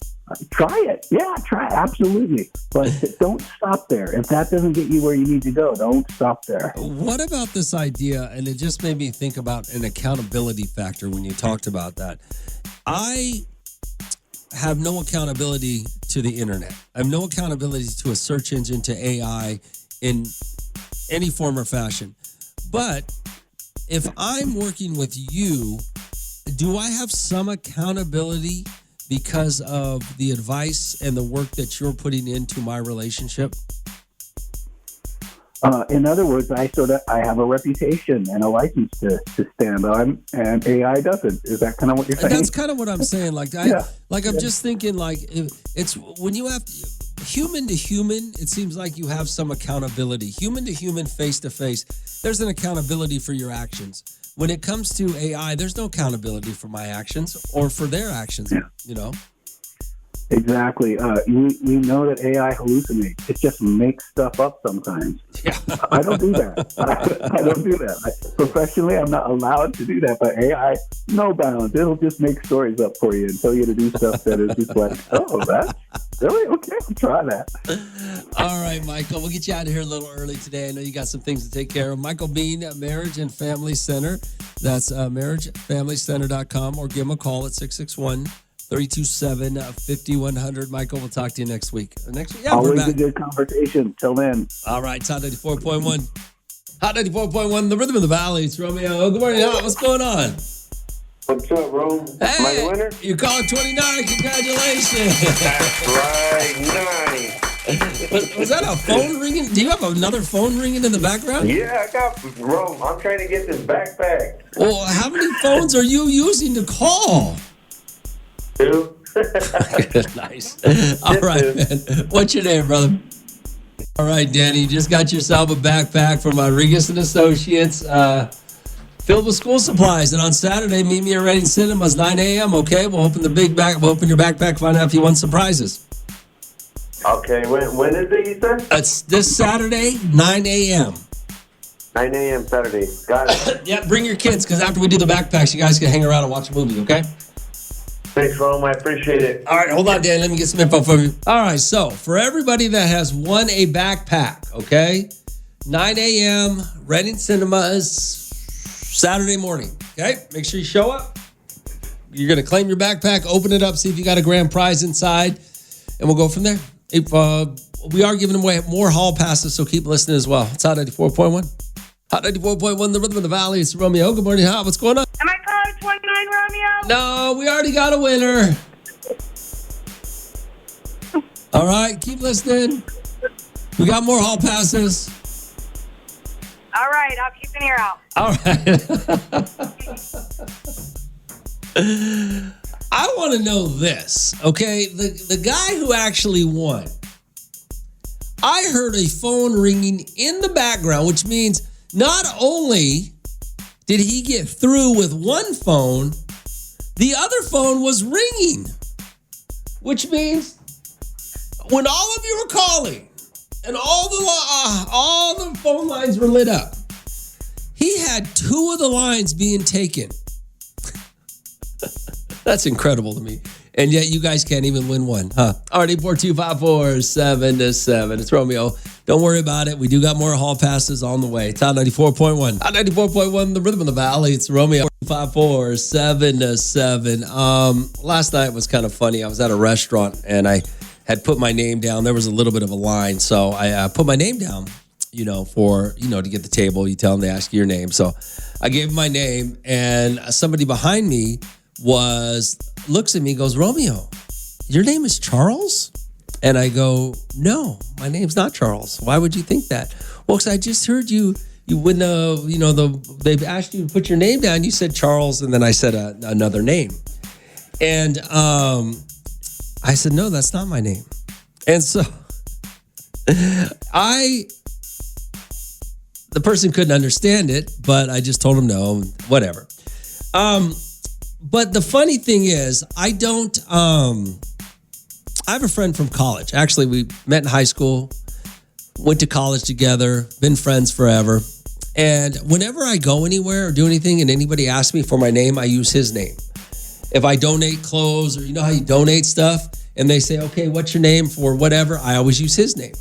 Try it. Yeah, try it. Absolutely. But don't stop there. If that doesn't get you where you need to go, don't stop there. What about this idea? And it just made me think about an accountability factor when you talked about that. I have no accountability to the internet. I have no accountability to a search engine, to AI in any form or fashion. But if I'm working with you, do I have some accountability because of the advice and the work that you're putting into my relationship? In other words, I have a reputation and a license to stand on, and AI doesn't. Is that kind of what you're saying? That's kind of what I'm saying. I'm just thinking, if it's when you have human to human, it seems like you have some accountability. Human to human, face to face, there's an accountability for your actions. When it comes to AI, there's no accountability for my actions or for their actions, Exactly. We know that AI hallucinates. It just makes stuff up sometimes. Yeah. I don't do that. I don't do that. Professionally, I'm not allowed to do that. But AI, no bounds. It'll just make stories up for you and tell you to do stuff that is just like, oh, that's really? Okay, I'll try that. All right, Michael, we'll get you out of here a little early today. I know you got some things to take care of. Michael Bean, Marriage and Family Center. That's marriagefamilycenter.com, or give him a call at 661-327-5100. Michael, we'll talk to you next week. Yeah, always we're back. A good conversation. Till then. All right, it's Hot 94.1. Hot 94.1, the rhythm of the valley. It's Romeo. Oh, good morning. What's going on? What's up, Rome? Hey, Am I the winner? You called 29. Congratulations. That's right. Nice. Was that a phone ringing? Do you have another phone ringing in the background? Yeah, I got Rome. I'm trying to get this backpack. Well, how many phones are you using to call? Two. Nice. All right, man. What's your name, brother? All right, Danny. You just got yourself a backpack from Rodriguez and Associates, filled with school supplies. And on Saturday, meet me at Reading Cinemas, 9 a.m. Okay, we'll open your backpack, find out if you won some prizes. Okay, when is it, you said? It's this Saturday, 9 a.m. 9 a.m. Saturday. Got it. Yeah, bring your kids, because after we do the backpacks, you guys can hang around and watch a movie, okay? Thanks, Rome. I appreciate it. All right, hold on, Dan. Let me get some info from you. All right, so for everybody that has won a backpack, okay, 9 a.m., Reading Cinemas, Saturday morning, okay? Make sure you show up. You're going to claim your backpack, open it up, see if you got a grand prize inside, and we'll go from there. If we are giving away more hall passes, so keep listening as well. It's Hot 94.1. Hot 94.1, the rhythm of the valley. It's Romeo. Good morning, Hot. What's going on? Am I calling 29, Romeo? No, we already got a winner. All right, keep listening. We got more hall passes. All right, I'll keep an ear out. All right. I want to know this, okay? The guy who actually won, I heard a phone ringing in the background, which means not only did he get through with one phone, the other phone was ringing, which means when all of you were calling and all the phone lines were lit up, he had two of the lines being taken. That's incredible to me. And yet you guys can't even win one, huh? All right, 842-547-7. It's Romeo. Don't worry about it. We do got more hall passes on the way. It's on 94.1. On 94.1, the rhythm of the valley. It's Romeo. 547-7. Last night was kind of funny. I was at a restaurant and I had put my name down. There was a little bit of a line. So I put my name down, to get the table. You tell them, they ask you your name. So I gave them my name, and somebody behind me looks at me, goes, Romeo, your name is Charles? And I go, no, my name's not Charles. Why would you think that? Well, because I just heard you wouldn't have, they've asked you to put your name down. You said Charles, and then I said another name. And I said, no, that's not my name. And so I the person couldn't understand it, but I just told him no, whatever. But the funny thing is, I have a friend from college. Actually, we met in high school, went to college together, been friends forever. And whenever I go anywhere or do anything and anybody asks me for my name, I use his name. If I donate clothes, or you know how you donate stuff, and they say, okay, what's your name for whatever, I always use his name.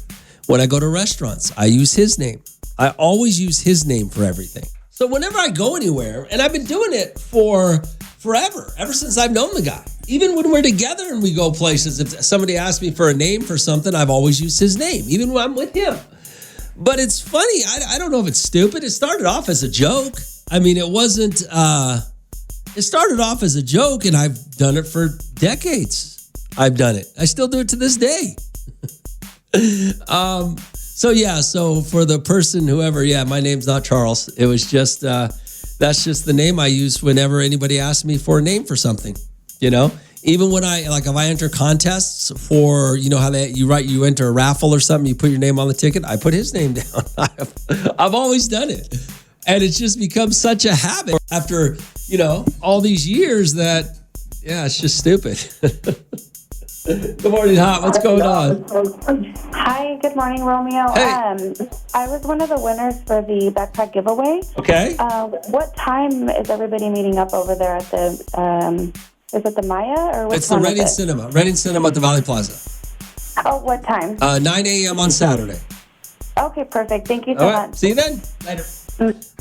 When I go to restaurants, I use his name. I always use his name for everything. So whenever I go anywhere, and I've been doing it for forever, ever since I've known the guy. Even when we're together and we go places, if somebody asks me for a name for something, I've always used his name, even when I'm with him. But it's funny. I don't know if it's stupid. It started off as a joke. I mean, it wasn't, it started off as a joke, and I've done it for decades. I've done it. I still do it to this day. So for the person, whoever, my name's not Charles. It was just, that's just the name I use whenever anybody asks me for a name for something, Even when if I enter contests for, how you enter a raffle or something, you put your name on the ticket, I put his name down. I've always done it. And it's just become such a habit after, all these years that, it's just stupid. Good morning, Hot. What's going on? Hi, good morning, Romeo. Hey. I was one of the winners for the backpack giveaway. Okay. What time is everybody meeting up over there at the, is it the Maya or which It's the Reading Cinema. Reading Cinema at the Valley Plaza. Oh, what time? 9 a.m. on Saturday. Okay, perfect. Thank you so All right. much. See you then. Later.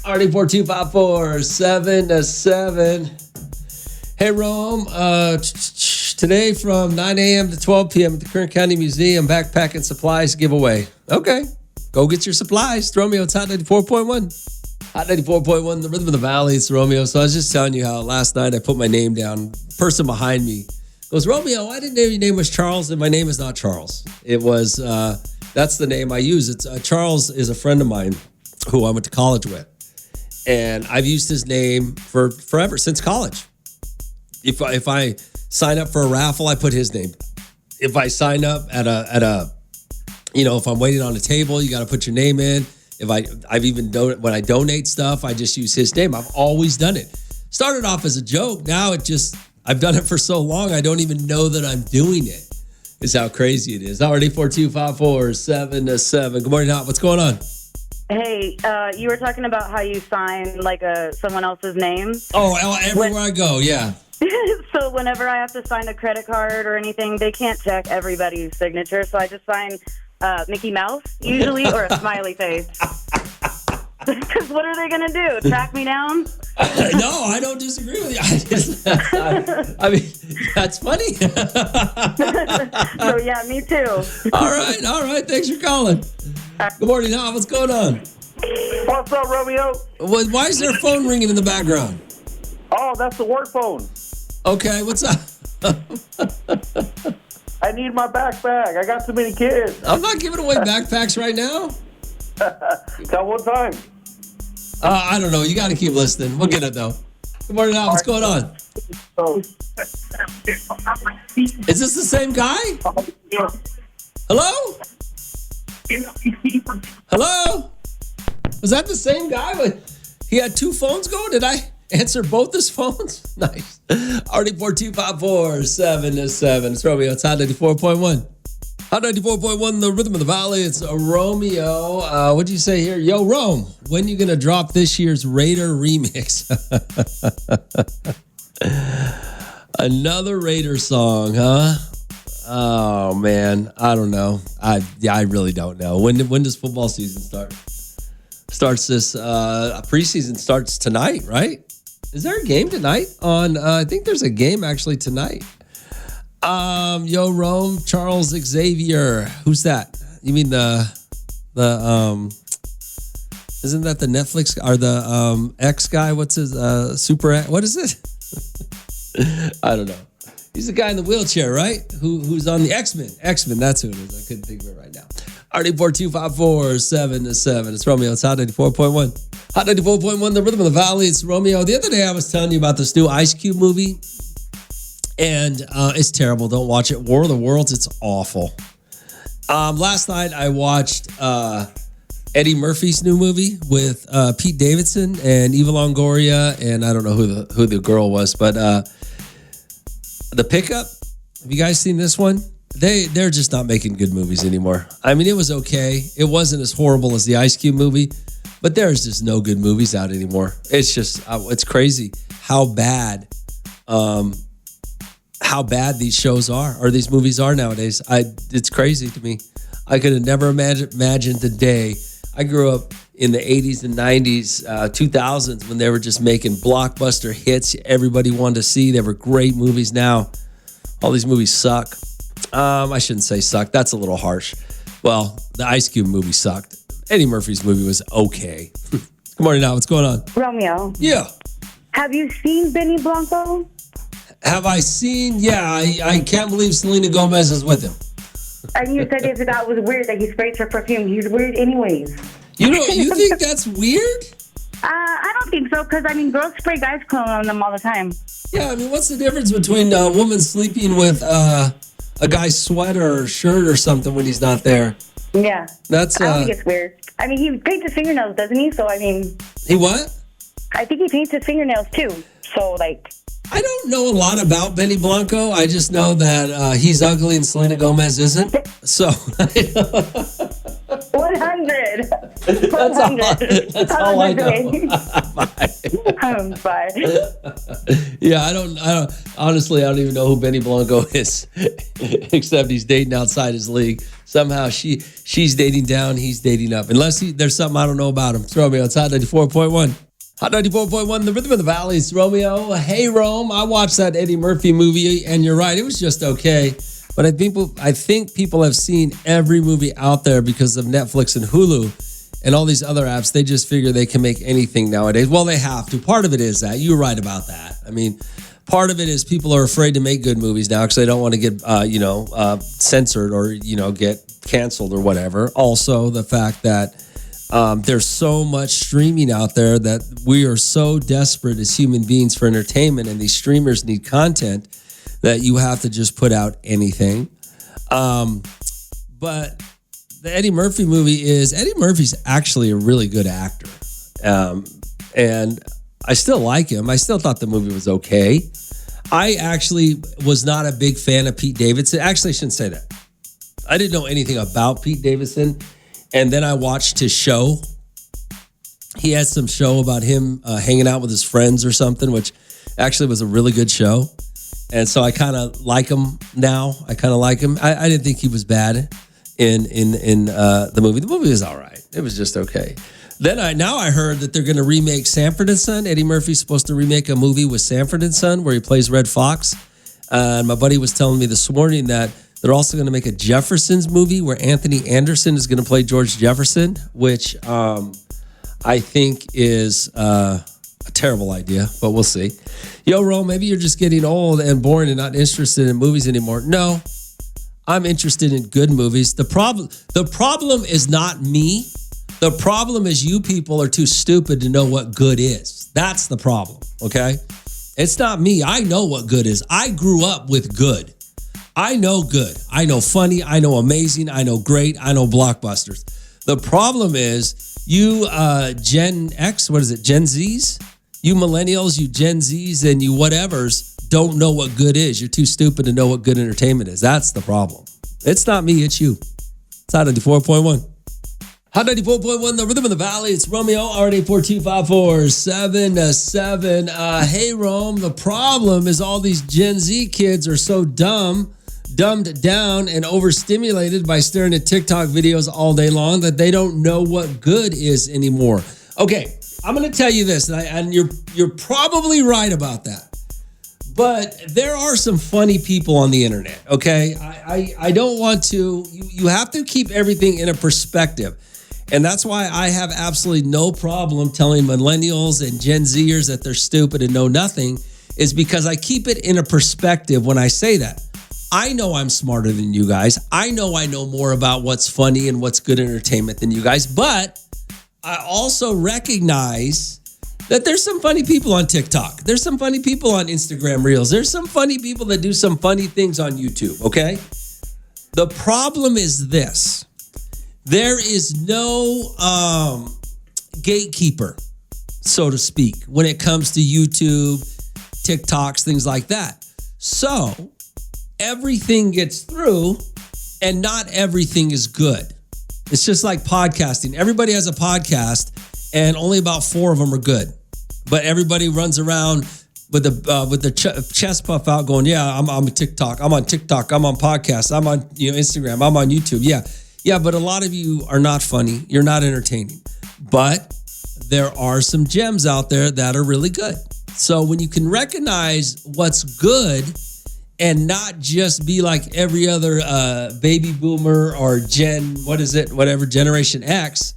RD4254 7 to 7. Hey, Rome. Today from 9 a.m. to 12 p.m. at the Kern County Museum, backpack and supplies giveaway. Okay. Go get your supplies. Romeo, it's Hot 94.1. Hot 94.1, the rhythm of the valley. It's Romeo. So I was just telling you how last night I put my name down. Person behind me goes, Romeo, I didn't know your name was Charles, and my name is not Charles. It was, that's the name I use. It's Charles is a friend of mine who I went to college with. And I've used his name for forever, since college. If I sign up for a raffle, I put his name. If I sign up at a if I'm waiting on a table, you got to put your name in. If I've even when I donate stuff, I just use his name. I've always done it. Started off as a joke. Now I've done it for so long, I don't even know that I'm doing it. Is how crazy it is. Already 4254 7 to 7. Good morning, Hot. What's going on? Hey, you were talking about how you sign someone else's name. Oh, everywhere I go, yeah. So whenever I have to sign a credit card or anything, they can't check everybody's signature. So I just sign Mickey Mouse usually or a smiley face. Because what are they going to do? Track me down? No, I don't disagree with you. I mean, that's funny. So yeah, me too. All right. Thanks for calling. Good morning, Hot. What's going on? What's up, Romeo? Why is there a phone ringing in the background? Oh, that's the work phone. Okay, what's up? I need my backpack. I got too many kids. I'm not giving away backpacks right now. Tell one time. I don't know. You got to keep listening. We'll get it, though. Good morning, Hot. What's going on? Is this the same guy? Hello? Hello? Was that the same guy? He had two phones going? Did I answer both his phones? Nice. RD4254 7 to 7. It's Romeo. It's Hot 94.1. Hot 94.1, the rhythm of the valley. It's a Romeo. What'd you say here? Yo, Rome, when you going to drop this year's Raider remix? Another Raider song, huh? Oh, man. I don't know. I really don't know. When does football season start? Starts this, preseason starts tonight, right? Is there a game tonight on, I think there's a game actually tonight. Yo, Rome, Charles Xavier. Who's that? You mean isn't that the Netflix or the X guy? What's his Super X? What is it? I don't know. He's the guy in the wheelchair, right? Who's on the X-Men? X-Men, that's who it is. I couldn't think of it right now. RD4254 7 to 7. It's Romeo. It's Hot 94.1. Hot 94.1, the rhythm of the valley. It's Romeo. The other day I was telling you about this new Ice Cube movie. And it's terrible. Don't watch it. War of the Worlds. It's awful. Last night I watched Eddie Murphy's new movie with Pete Davidson and Eva Longoria, and I don't know who the girl was, but The Pickup. Have you guys seen this one? They're just not making good movies anymore. I mean, it was okay. It wasn't as horrible as the Ice Cube movie, but there's just no good movies out anymore. It's just it's crazy how bad these shows are, or these movies are nowadays. It's crazy to me. I could have never imagined the day. I grew up in the 80s and 90s, 2000s, when they were just making blockbuster hits everybody wanted to see. They were great movies. Now, all these movies suck. I shouldn't say suck. That's a little harsh. Well, the Ice Cube movie sucked. Eddie Murphy's movie was okay. Good morning, now. What's going on? Romeo, Yeah. have you seen Benny Blanco? Have I seen? Yeah, I can't believe Selena Gomez is with him. And you said that was weird that he sprays her perfume. He's weird anyways. You think that's weird? I don't think so, because, I mean, girls spray guys' cologne on them all the time. Yeah, I mean, what's the difference between a woman sleeping with a guy's sweater or shirt or something when he's not there? Yeah. That's I don't think it's weird. I mean, he paints his fingernails, doesn't he? So, I mean... He what? I think he paints his fingernails, too. So, like... I don't know a lot about Benny Blanco. I just know that he's ugly and Selena Gomez isn't. So... 100. That's all I know. Bye. Yeah, I don't honestly, I don't even know who Benny Blanco is, except he's dating outside his league. Somehow she's dating down, he's dating up. Unless there's something I don't know about him. It's Romeo. It's Hot 94.1. Hot 94.1, the rhythm of the valley. It's Romeo. Hey, Rome. I watched that Eddie Murphy movie, and you're right. It was just okay. But I think people have seen every movie out there because of Netflix and Hulu and all these other apps. They just figure they can make anything nowadays. Well, they have to. Part of it is that. You're right about that. I mean, part of it is people are afraid to make good movies now because they don't want to get, censored or, get canceled or whatever. Also, the fact that there's so much streaming out there that we are so desperate as human beings for entertainment, and these streamers need content that you have to just put out anything. But the Eddie Murphy movie Eddie Murphy's actually a really good actor. And I still like him. I still thought the movie was okay. I actually was not a big fan of Pete Davidson. Actually, I shouldn't say that. I didn't know anything about Pete Davidson. And then I watched his show. He had some show about him hanging out with his friends or something, which actually was a really good show. And so I kind of like him now. I kind of like him. I didn't think he was bad in the movie. The movie was all right. It was just okay. Then I heard that they're going to remake Sanford & Son. Eddie Murphy's supposed to remake a movie with Sanford & Son where he plays Red Fox. And my buddy was telling me this morning that they're also going to make a Jeffersons movie where Anthony Anderson is going to play George Jefferson, which I think is a terrible idea, but we'll see. Yo, Ro, maybe you're just getting old and boring and not interested in movies anymore. No, I'm interested in good movies. The problem is not me. The problem is you people are too stupid to know what good is. That's the problem, okay? It's not me. I know what good is. I grew up with good. I know good. I know funny. I know amazing. I know great. I know blockbusters. The problem is you Gen X, what is it, Gen Zs? You millennials, you Gen Zs, and you whatevers don't know what good is. You're too stupid to know what good entertainment is. That's the problem. It's not me, it's you. It's Hot 94.1. Hot 94.1, the rhythm of the valley. It's Romeo, R84254-777. Hey, Rome, the problem is all these Gen Z kids are so dumbed down and overstimulated by staring at TikTok videos all day long that they don't know what good is anymore. Okay, I'm going to tell you this, and you're probably right about that. But there are some funny people on the internet, okay? I don't want to... You have to keep everything in a perspective. And that's why I have absolutely no problem telling millennials and Gen Zers that they're stupid and know nothing, is because I keep it in a perspective when I say that. I know I'm smarter than you guys. I know more about what's funny and what's good entertainment than you guys. But I also recognize that there's some funny people on TikTok. There's some funny people on Instagram Reels. There's some funny people that do some funny things on YouTube, okay? The problem is this. There is no gatekeeper, so to speak, when it comes to YouTube, TikToks, things like that. So everything gets through and not everything is good. It's just like podcasting. Everybody has a podcast and only about 4 of them are good. But everybody runs around with the chest puff out going, yeah, I'm on TikTok. I'm on TikTok. I'm on podcasts. I'm on Instagram. I'm on YouTube. Yeah, but a lot of you are not funny. You're not entertaining. But there are some gems out there that are really good. So when you can recognize what's good and not just be like every other baby boomer or Generation X,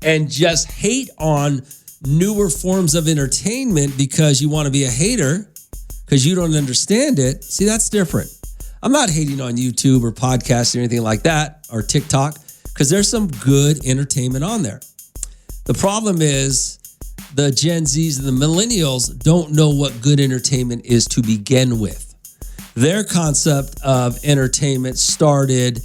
and just hate on newer forms of entertainment because you want to be a hater because you don't understand it. See, that's different. I'm not hating on YouTube or podcasts or anything like that or TikTok because there's some good entertainment on there. The problem is the Gen Zs and the millennials don't know what good entertainment is to begin with. Their concept of entertainment started,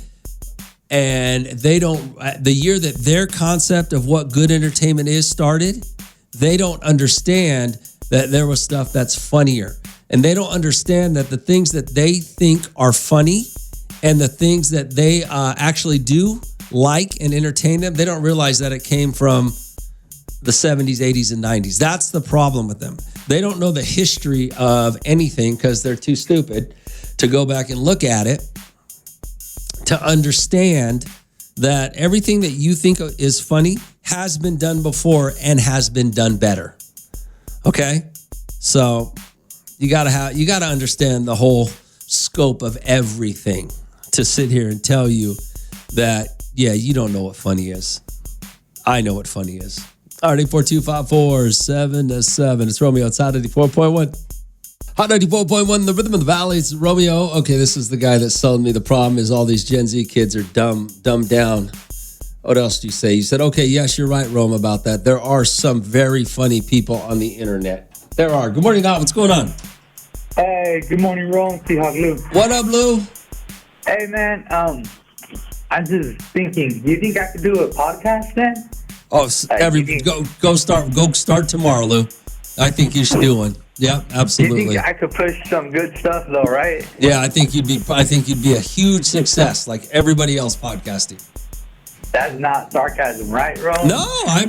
and the year that their concept of what good entertainment is started, they don't understand that there was stuff that's funnier. And they don't understand that the things that they think are funny and the things that they actually do like and entertain them, they don't realize that it came from the 70s, 80s, and 90s. That's the problem with them. They don't know the history of anything because they're too stupid to go back and look at it to understand that everything that you think is funny has been done before and has been done better. Okay? So you gotta understand the whole scope of everything to sit here and tell you that, yeah, you don't know what funny is. I know what funny is. All right, 842-547-7. It's Romeo. It's Hot 94.1. Hot 94.1, the rhythm of the valley. It's Romeo. Okay, this is the guy that's telling me the problem is all these Gen Z kids are dumbed down. What else do you say? You said, okay, yes, you're right, Rome, about that. There are some very funny people on the internet. There are. Good morning, Doc. What's going on? Hey, good morning, Rome. Seahawk Lou. What up, Lou? Hey, man, I'm just thinking, do you think I could do a podcast then? Oh, go start tomorrow, Lou. I think you should do one. Yeah, absolutely. You think I could push some good stuff though, right? Yeah, I think you'd be a huge success, like everybody else podcasting. That's not sarcasm, right, Rome? No, I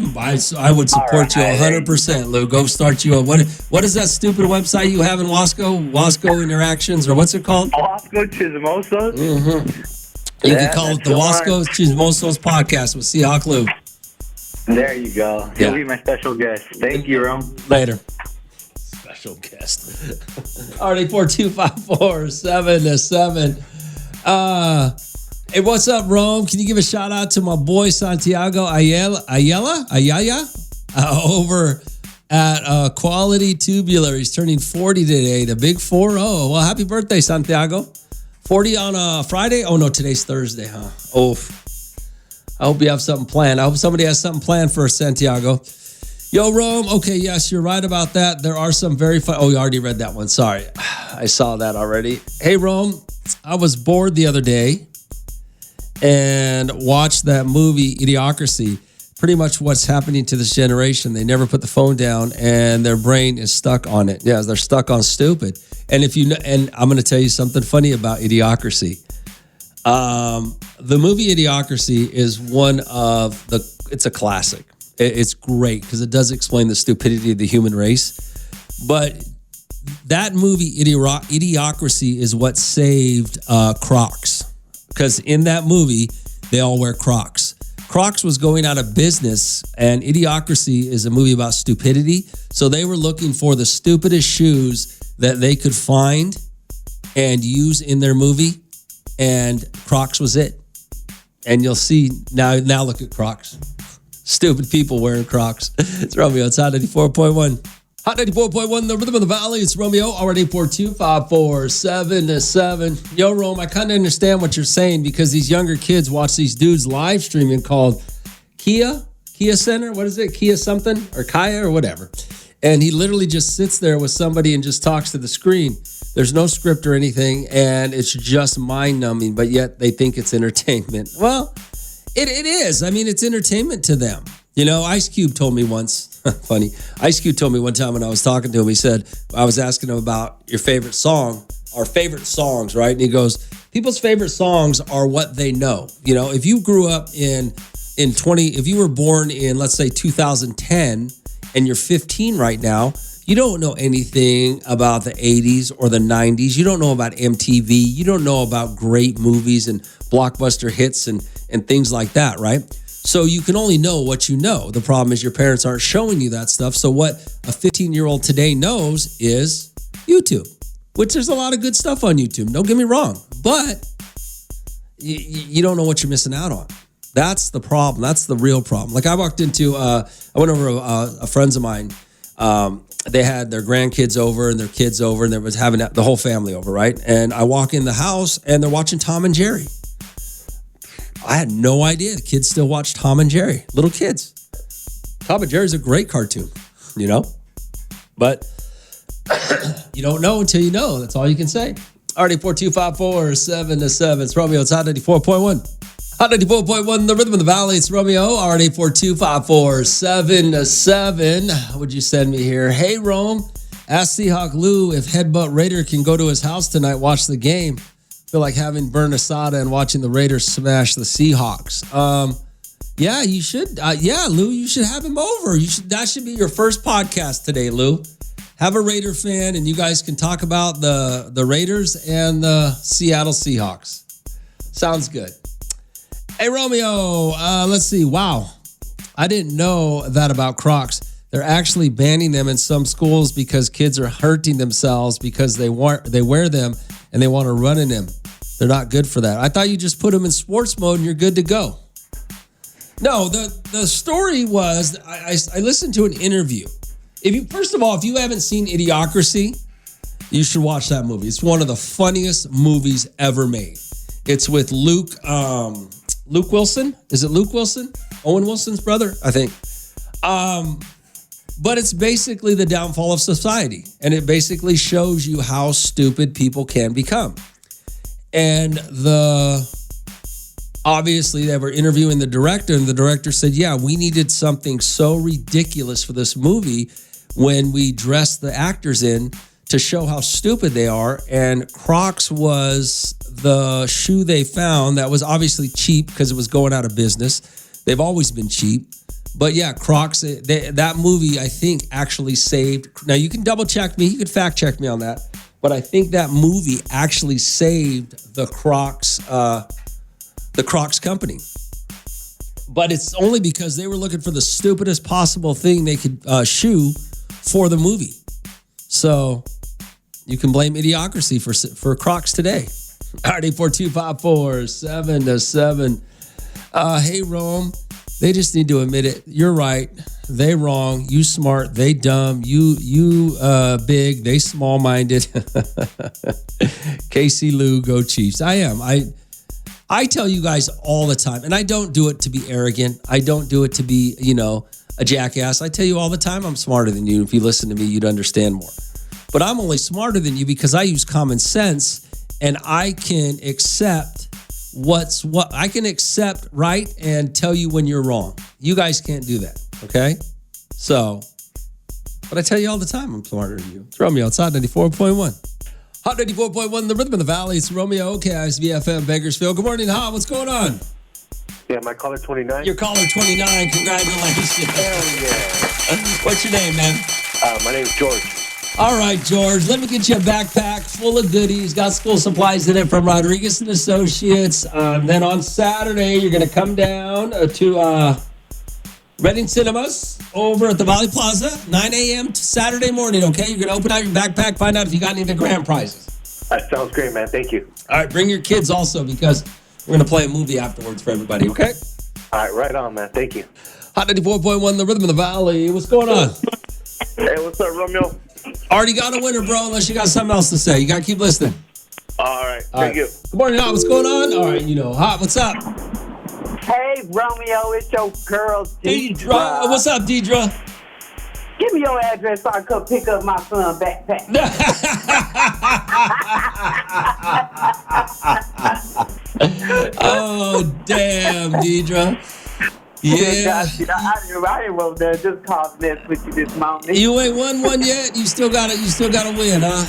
would support you 100%, Lou. Go start you a what is that stupid website you have in Wasco? Wasco Interactions, or what's it called? Wasco Chismosos. Mm-hmm. You can call it the Wasco Chismosos podcast with Seahawk Lou. There you go. He'll be my special guest. Thank you, Rome. Later. Special guest. All right, 842-547-7. Hey, what's up, Rome? Can you give a shout out to my boy Santiago Ayala over at Quality Tubular? He's turning 40 today, the big 4-0. Well, happy birthday, Santiago. 40 on a Friday? Oh, no, today's Thursday, huh? Oh, I hope you have something planned. I hope somebody has something planned for Santiago. Yo, Rome. Okay, yes, you're right about that. There are some very fun. Oh, you already read that one. Sorry. I saw that already. Hey, Rome. I was bored the other day and watched that movie, Idiocracy. Pretty much what's happening to this generation. They never put the phone down and their brain is stuck on it. Yeah, they're stuck on stupid. And and I'm going to tell you something funny about Idiocracy. The movie Idiocracy is it's a classic. It's great because it does explain the stupidity of the human race. But that movie, Idiocracy, is what saved Crocs. Because in that movie, they all wear Crocs. Crocs was going out of business, and Idiocracy is a movie about stupidity. So they were looking for the stupidest shoes that they could find and use in their movie, and Crocs was it. And you'll see, now look at Crocs. Stupid people wearing Crocs. It's Romeo. It's Hot 94.1. Hot 94.1, the rhythm of the valley. It's Romeo. Already 842-547-7. Yo, Rome, I kind of understand what you're saying because these younger kids watch these dudes live streaming called Kia Center. What is it? Kia something or Kaya or whatever. And he literally just sits there with somebody and just talks to the screen. There's no script or anything, and it's just mind-numbing, but yet they think it's entertainment. Well, It is. I mean, it's entertainment to them. You know, Ice Cube told me once, funny, Ice Cube told me one time when I was talking to him, he said, I was asking him about your favorite song, our favorite songs, right? And he goes, people's favorite songs are what they know. You know, if you grew up if you were born in, let's say 2010 and you're 15 right now, you don't know anything about the 80s or the 90s. You don't know about MTV. You don't know about great movies and blockbuster hits and things like that, right? So you can only know what you know. The problem is your parents aren't showing you that stuff. So what a 15-year-old today knows is YouTube, which there's a lot of good stuff on YouTube. Don't get me wrong, but you don't know what you're missing out on. That's the problem. That's the real problem. Like I went over a friends of mine. They had their grandkids over and their kids over, and they was having the whole family over, right? And I walk in the house and they're watching Tom and Jerry. I had no idea the kids still watch Tom and Jerry. Little kids. Tom and Jerry's a great cartoon, you know? But you don't know until you know. That's all you can say. RD4254-7-7. It's Romeo. It's Hot 94.1. Hot 94.1, the rhythm of the valley. It's Romeo. RD4254-7-7. Would you send me here? Hey, Rome. Ask Seahawk Lou if Headbutt Raider can go to his house tonight, watch the game. Feel like having burn asada and watching the Raiders smash the Seahawks. Yeah, you should. Yeah, Lou, you should have him over. That should be your first podcast today, Lou. Have a Raider fan, and you guys can talk about the Raiders and the Seattle Seahawks. Sounds good. Hey, Romeo, let's see. Wow. I didn't know that about Crocs. They're actually banning them in some schools because kids are hurting themselves because they wear them and they want to run in them. They're not good for that. I thought you just put them in sports mode and you're good to go. No, the story was, I listened to an interview. First of all, if you haven't seen Idiocracy, you should watch that movie. It's one of the funniest movies ever made. It's with Luke Wilson. Is it Luke Wilson? Owen Wilson's brother, I think. But it's basically the downfall of society. And it basically shows you how stupid people can become. And obviously they were interviewing the director, and the director said, yeah, we needed something so ridiculous for this movie when we dressed the actors in to show how stupid they are. And Crocs was the shoe they found that was obviously cheap because it was going out of business. They've always been cheap. But yeah, Crocs, that movie, I think, actually saved. Now, you can double check me. You can fact check me on that. But I think that movie actually saved the Crocs company. But it's only because they were looking for the stupidest possible thing they could shoe for the movie. So you can blame Idiocracy for Crocs today. RD4254-7-7. Hey, Rome. They just need to admit it. You're right. They wrong. You smart. They dumb. You big. They small-minded. Casey Lou, go Chiefs. I am. I tell you guys all the time, and I don't do it to be arrogant. I don't do it to be, a jackass. I tell you all the time I'm smarter than you. If you listen to me, you'd understand more. But I'm only smarter than you because I use common sense, and I can accept I can accept right and tell you when you're wrong. You guys can't do that, okay? So, but I tell you all the time I'm smarter than you. It's Romeo. It's Hot 94.1. Hot 94.1, the rhythm of the valley. It's Romeo, KISVFM, Bakersfield. Good morning, Hot. What's going on? Yeah, my caller 29. Your caller 29. Congratulations. Hell yeah. What's your name, man? My name's George. All right, George, let me get you a backpack full of goodies. Got school supplies in it from Rodriguez and Associates. Then on Saturday, you're going to come down to Reading Cinemas over at the Valley Plaza, 9 a.m. to Saturday morning, okay? You're going to open out your backpack, find out if you got any of the grand prizes. That sounds great, man. Thank you. All right, bring your kids also because we're going to play a movie afterwards for everybody, okay? All right, right on, man. Thank you. Hot 94.1, the rhythm of the valley. What's going on? Hey, what's up, Romeo? Already got a winner, bro, unless you got something else to say. You got to keep listening. All right. Thank you. Good morning, Hot. What's going on? All right, Hot, what's up? Hey, Romeo, it's your girl, Deidre. What's up, Deidre? Give me your address so I can come pick up my son backpack. Oh, damn, Deidre. Yeah. I didn't want to just cause mess with you this morning. You ain't won one yet? You still gotta win, huh?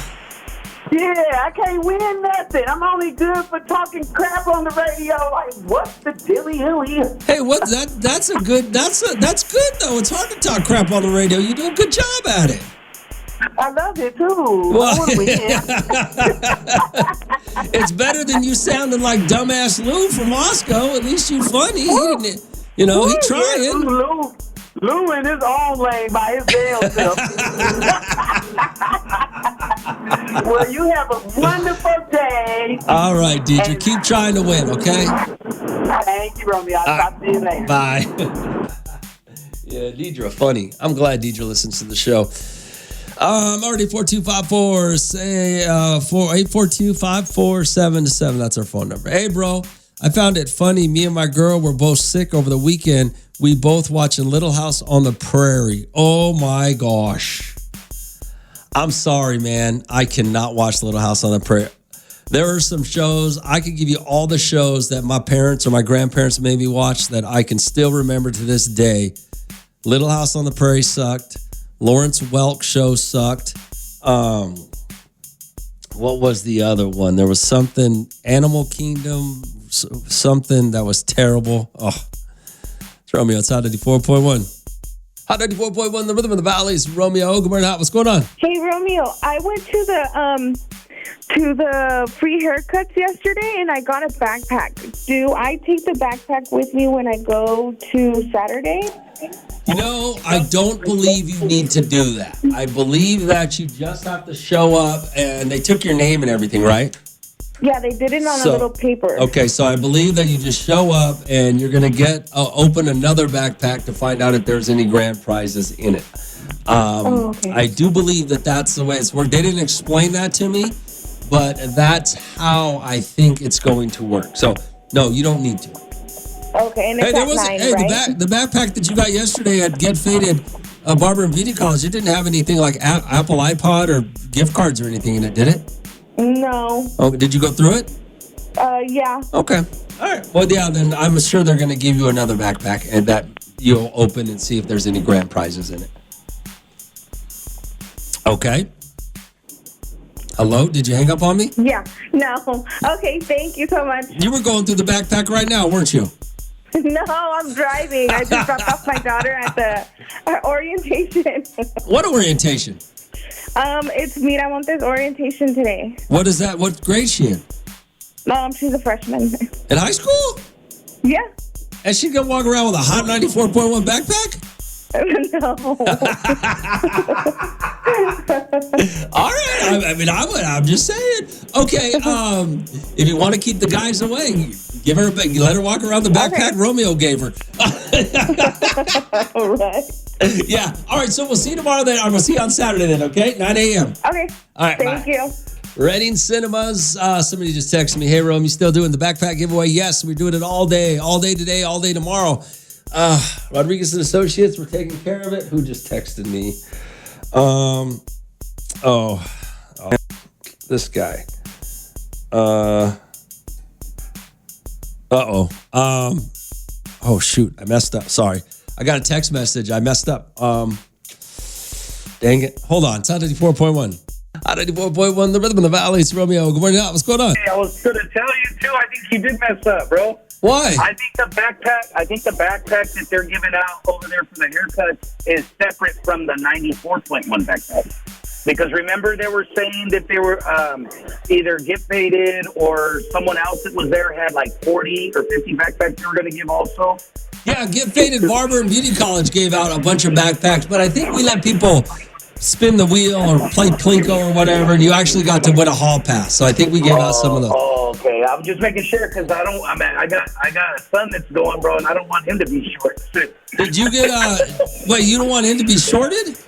Yeah, I can't win nothing. I'm only good for talking crap on the radio. Like, what's the dealio here? Hey, what's that? That's good though. It's hard to talk crap on the radio. You do a good job at it. I love it too. Well, I want to win. It's better than you sounding like dumbass Lou from Moscow. At least you funny. You know, he trying. Yeah, Lou in his own lane by his damn self. Well, you have a wonderful day. All right, Deidre. Keep trying to win, okay? Thank you, Romeo. I'll talk to you later. Bye. Yeah, Deidre, funny. I'm glad Deidre listens to the show. Already 4254, say 842-547-7. That's our phone number. Hey, bro, I found it funny. Me and my girl were both sick over the weekend. We both watching Little House on the Prairie. Oh, my gosh. I'm sorry, man. I cannot watch Little House on the Prairie. There are some shows. I could give you all the shows that my parents or my grandparents made me watch that I can still remember to this day. Little House on the Prairie sucked. Lawrence Welk show sucked. What was the other one? There was something, Animal Kingdom, something that was terrible. Oh, it's Romeo. It's Hot 94.1. Hot 94.1, the rhythm of the valleys. Romeo, good morning. Hot. What's going on? Hey, Romeo. I went to the free haircuts yesterday, and I got a backpack. Do I take the backpack with me when I go to Saturday? You know, I don't believe you need to do that. I believe that you just have to show up, and they took your name and everything, right? Yeah, they did it on a little paper. Okay, so I believe that you just show up, and you're going to open another backpack to find out if there's any grand prizes in it. Okay. I do believe that that's the way it's worked. They didn't explain that to me, but that's how I think it's going to work. So, no, you don't need to. Okay, and it's at 9, right? The backpack that you got yesterday at Get Faded Barber and Beauty College, it didn't have anything like Apple iPod or gift cards or anything in it, did it? No. Oh, did you go through it? Yeah. Okay. All right. Well, yeah, then I'm sure they're going to give you another backpack and that you'll open and see if there's any grand prizes in it. Okay. Hello? Did you hang up on me? Yeah. No. Okay, thank you so much. You were going through the backpack right now, weren't you? No, I'm driving. I just dropped off my daughter at the orientation. What orientation? It's Miramontes orientation today. What is that? What grade is she in? She's a freshman. In high school? Yeah. And she gonna walk around with a hot 94.1 backpack? No. All right. I'm just saying. Okay. If you want to keep the guys away, let her walk around the backpack Romeo gave her. All right. Yeah. All right. So we'll see you tomorrow then. We'll see you on Saturday then. Okay. 9 a.m. Okay. All right. Thank you. Reading Cinemas. Somebody just texted me. Hey, Rome, you still doing the backpack giveaway? Yes. We're doing it all day today, all day tomorrow. Rodriguez and Associates, we're taking care of it. Who just texted me? This guy. Oh shoot, I messed up. Sorry. I got a text message. I messed up. Dang it. Hold on. It's Hot 94.1. Hot 94.1, the rhythm of the valley. It's Romeo. Good morning. What's going on? Hey, I was going to tell you too. I think he did mess up, bro. Why? I think the backpack that they're giving out over there for the haircuts is separate from the 94.1 backpack. Because remember, they were saying that they were either Get Faded or someone else that was there had like 40 or 50 backpacks they were going to give also. Yeah, Get Faded Barber and Beauty College gave out a bunch of backpacks, but I think we let people spin the wheel or play Plinko or whatever, and you actually got to win a hall pass. So I think we gave out some of those. Oh, okay. I'm just making sure because I got a son that's going, bro, and I don't want him to be short. Did you get wait, you don't want him to be shorted?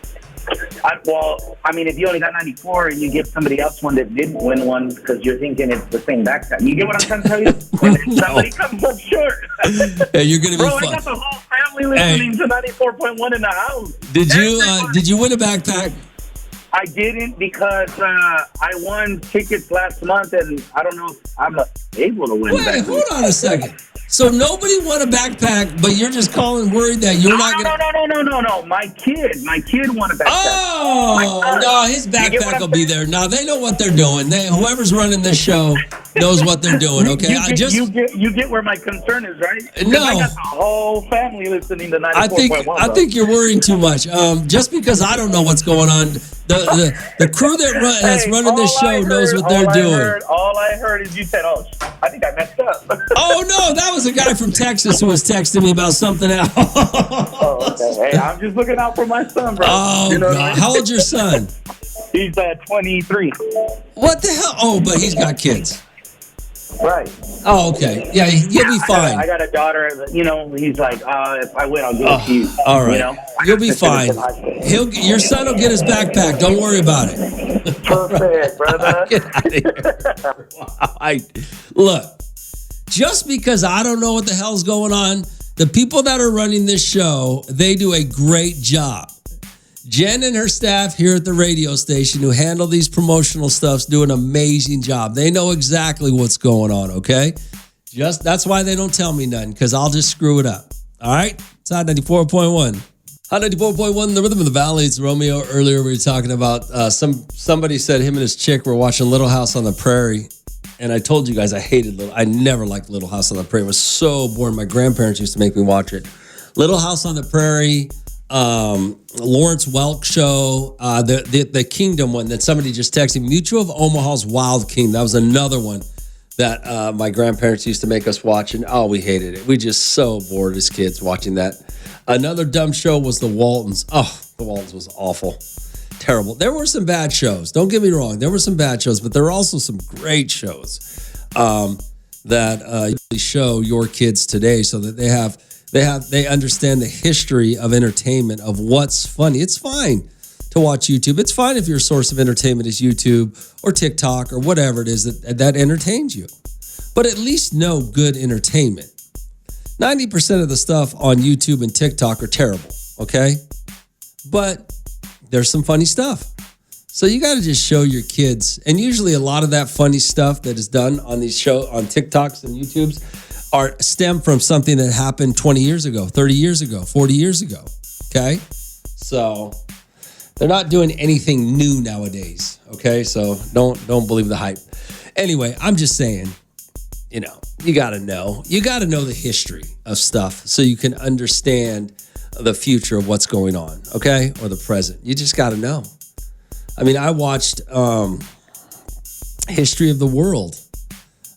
If you only got 94 and you give somebody else one that didn't win one because you're thinking it's the same backpack. You get what I'm trying to tell you? Somebody comes up short. Hey, you're going to be fun. fun. I got the whole family listening to 94.1 in the house. Did you win a backpack? I didn't because I won tickets last month, and I don't know if I'm able to win. Wait, hold on a second. So nobody won a backpack, but you're just calling worried that you're not going to... No. My kid won a backpack. Oh, no, his backpack will be there. Now, they know what they're doing. Whoever's running this show knows what they're doing, okay? You get where my concern is, right? No. I got the whole family listening to 94.1. I think you're worrying too much. Just because I don't know what's going on, the crew that's running this show knows what they're doing. All I heard is you said, I think I messed up. Oh, no, that was a guy from Texas who was texting me about something else. Okay. Hey, I'm just looking out for my son, bro. Oh, you know God. How old's your son? He's 23. What the hell? Oh, but he's got kids. Right. Oh, okay. Yeah, you'll be fine. I got a daughter. He's like, if I win, I'll give it to you. All right. You know? You'll be fine. Your son will get his backpack. Don't worry about it. Perfect, brother. Get out of here. Wow. Look, just because I don't know what the hell's going on, the people that are running this show, they do a great job. Jen and her staff here at the radio station who handle these promotional stuffs do an amazing job. They know exactly what's going on, okay? That's why they don't tell me nothing, because I'll just screw it up. All right? It's Hot 94.1. Hot 94.1, the Rhythm of the Valley. It's Romeo. Earlier we were talking about somebody said him and his chick were watching Little House on the Prairie. And I told you guys I never liked Little House on the Prairie. It was so boring. My grandparents used to make me watch it. Little House on the Prairie, Lawrence Welk show, the Kingdom one that somebody just texted me. Mutual of Omaha's Wild King. That was another one that my grandparents used to make us watch, and we hated it. We just so bored as kids watching that. Another dumb show was The Waltons. The Waltons was awful. Terrible. There were some bad shows. Don't get me wrong. There were some bad shows, but there were also some great shows that show your kids today so that they understand the history of entertainment, of what's funny. It's fine to watch YouTube. It's fine if your source of entertainment is YouTube or TikTok or whatever it is that entertains you. But at least know good entertainment. 90% of the stuff on YouTube and TikTok are terrible, okay? But there's some funny stuff. So you got to just show your kids. And usually a lot of that funny stuff that is done on these on TikToks and YouTubes stem from something that happened 20 years ago, 30 years ago, 40 years ago. Okay? So they're not doing anything new nowadays. Okay? So don't believe the hype. Anyway, I'm just saying, you got to know. You got to know the history of stuff so you can understand the future of what's going on, okay? Or the present. You just got to know. I mean, I watched History of the World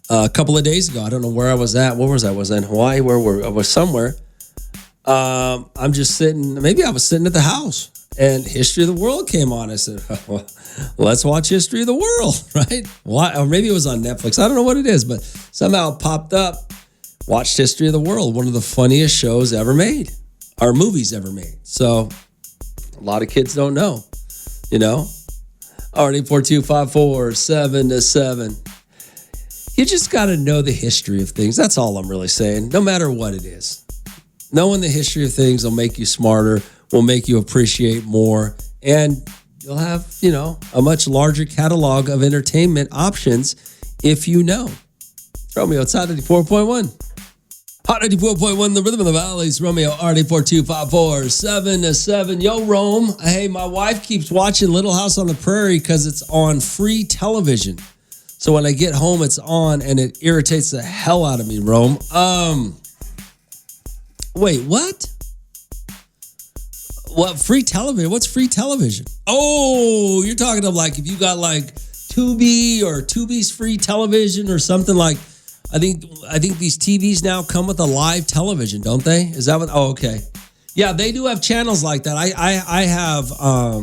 a couple of days ago. I don't know where I was at. Where was I? Was I in Hawaii? I was somewhere. I'm just sitting. Maybe I was sitting at the house, and History of the World came on. I said, well, let's watch History of the World, right? Or maybe it was on Netflix. I don't know what it is, but somehow it popped up. Watched History of the World, one of the funniest shows ever made. Our movies ever made. So a lot of kids don't know, All right, 842-547-7. You just got to know the history of things. That's all I'm really saying, no matter what it is. Knowing the history of things will make you smarter, will make you appreciate more, and you'll have, a much larger catalog of entertainment options if you know. Romeo, it's Hot 94.1. Hot 94.1, the Rhythm of the Valleys. Romeo, R842-547-7. Yo, Rome. Hey, my wife keeps watching Little House on the Prairie because it's on free television. So when I get home, it's on, and it irritates the hell out of me, Rome. Wait, what? What, free television? What's free television? Oh, you're talking of like if you got like Tubi or Tubi's free television or something like. I think these TVs now come with a live television, don't they? Is that what? Oh, okay. Yeah, they do have channels like that. I have, what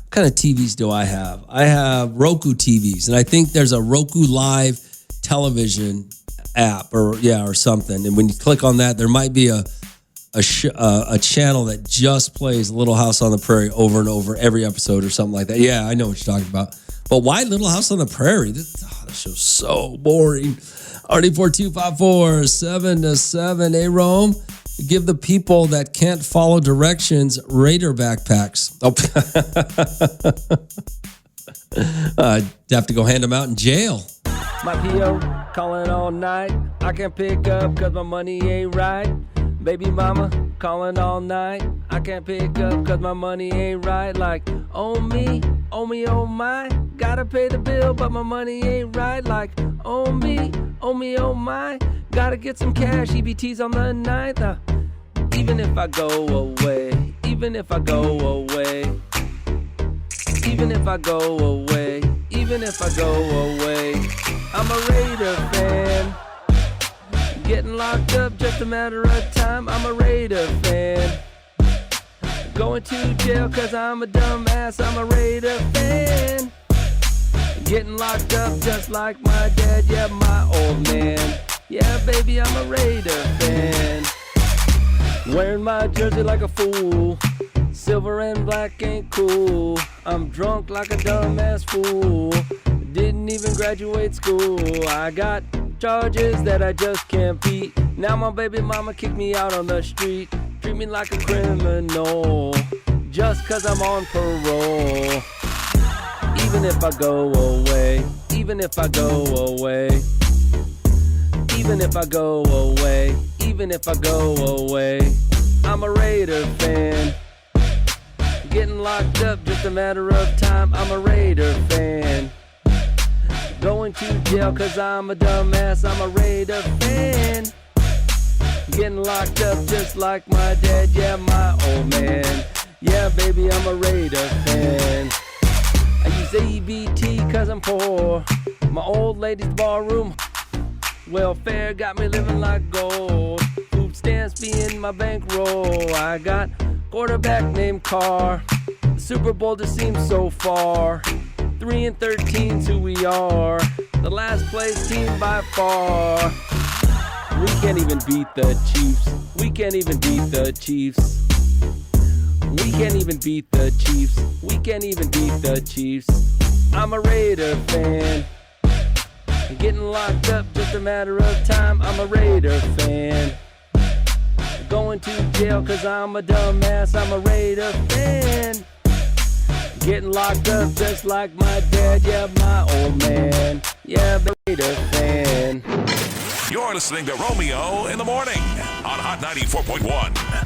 kind of TVs do I have? I have Roku TVs, and I think there's a Roku Live television app or something. And when you click on that, there might be a channel that just plays Little House on the Prairie over and over every episode or something like that. Yeah, I know what you're talking about. But why Little House on the Prairie? This show's so boring. R842-547-7. Hey, Rome. give the people that can't follow directions Raider backpacks. Oh. Have to go hand them out in jail. My PO calling all night. I can't pick up because my money ain't right. Baby mama calling all night. I can't pick up because my money ain't right. Like, oh me, oh my. Gotta pay the bill, but my money ain't right. Like, oh me, oh my. Gotta get some cash, EBT's on the 9th. Even if I go away, even if I go away, even if I go away, even if I go away, I'm a Raider fan. Getting locked up, just a matter of time. I'm a Raider fan. Going to jail cause I'm a dumbass. I'm a Raider fan. Getting locked up just like my dad. Yeah, my old man. Yeah, baby, I'm a Raider fan. Wearing my jersey like a fool. Silver and black ain't cool. I'm drunk like a dumbass fool. Didn't even graduate school. I got charges that I just can't beat. Now my baby mama kicked me out on the street. Treat me like a criminal just cause I'm on parole. Even if I go away, even if I go away, even if I go away, even if I go away, I'm a Raider fan. Getting locked up, just a matter of time. I'm a Raider fan. Going to jail cause I'm a dumbass. I'm a Raider fan. Getting locked up just like my dad. Yeah, my old man. Yeah, baby, I'm a Raider fan. I use EBT cause I'm poor. My old lady's ballroom welfare got me living like gold. Food stamps be in my bankroll. I got quarterback named Carr. The Super Bowl just seems so far. 3-13's who we are. The last place team by far. We can't even beat the Chiefs. We can't even beat the Chiefs. We can't even beat the Chiefs. We can't even beat the Chiefs. I'm a Raider fan. Getting locked up, just a matter of time. I'm a Raider fan. Going to jail cause I'm a dumbass. I'm a Raider fan. Getting locked up just like my dad. Yeah, my old man. Yeah, Raider fan. You're listening to Romeo in the Morning on Hot 94.1.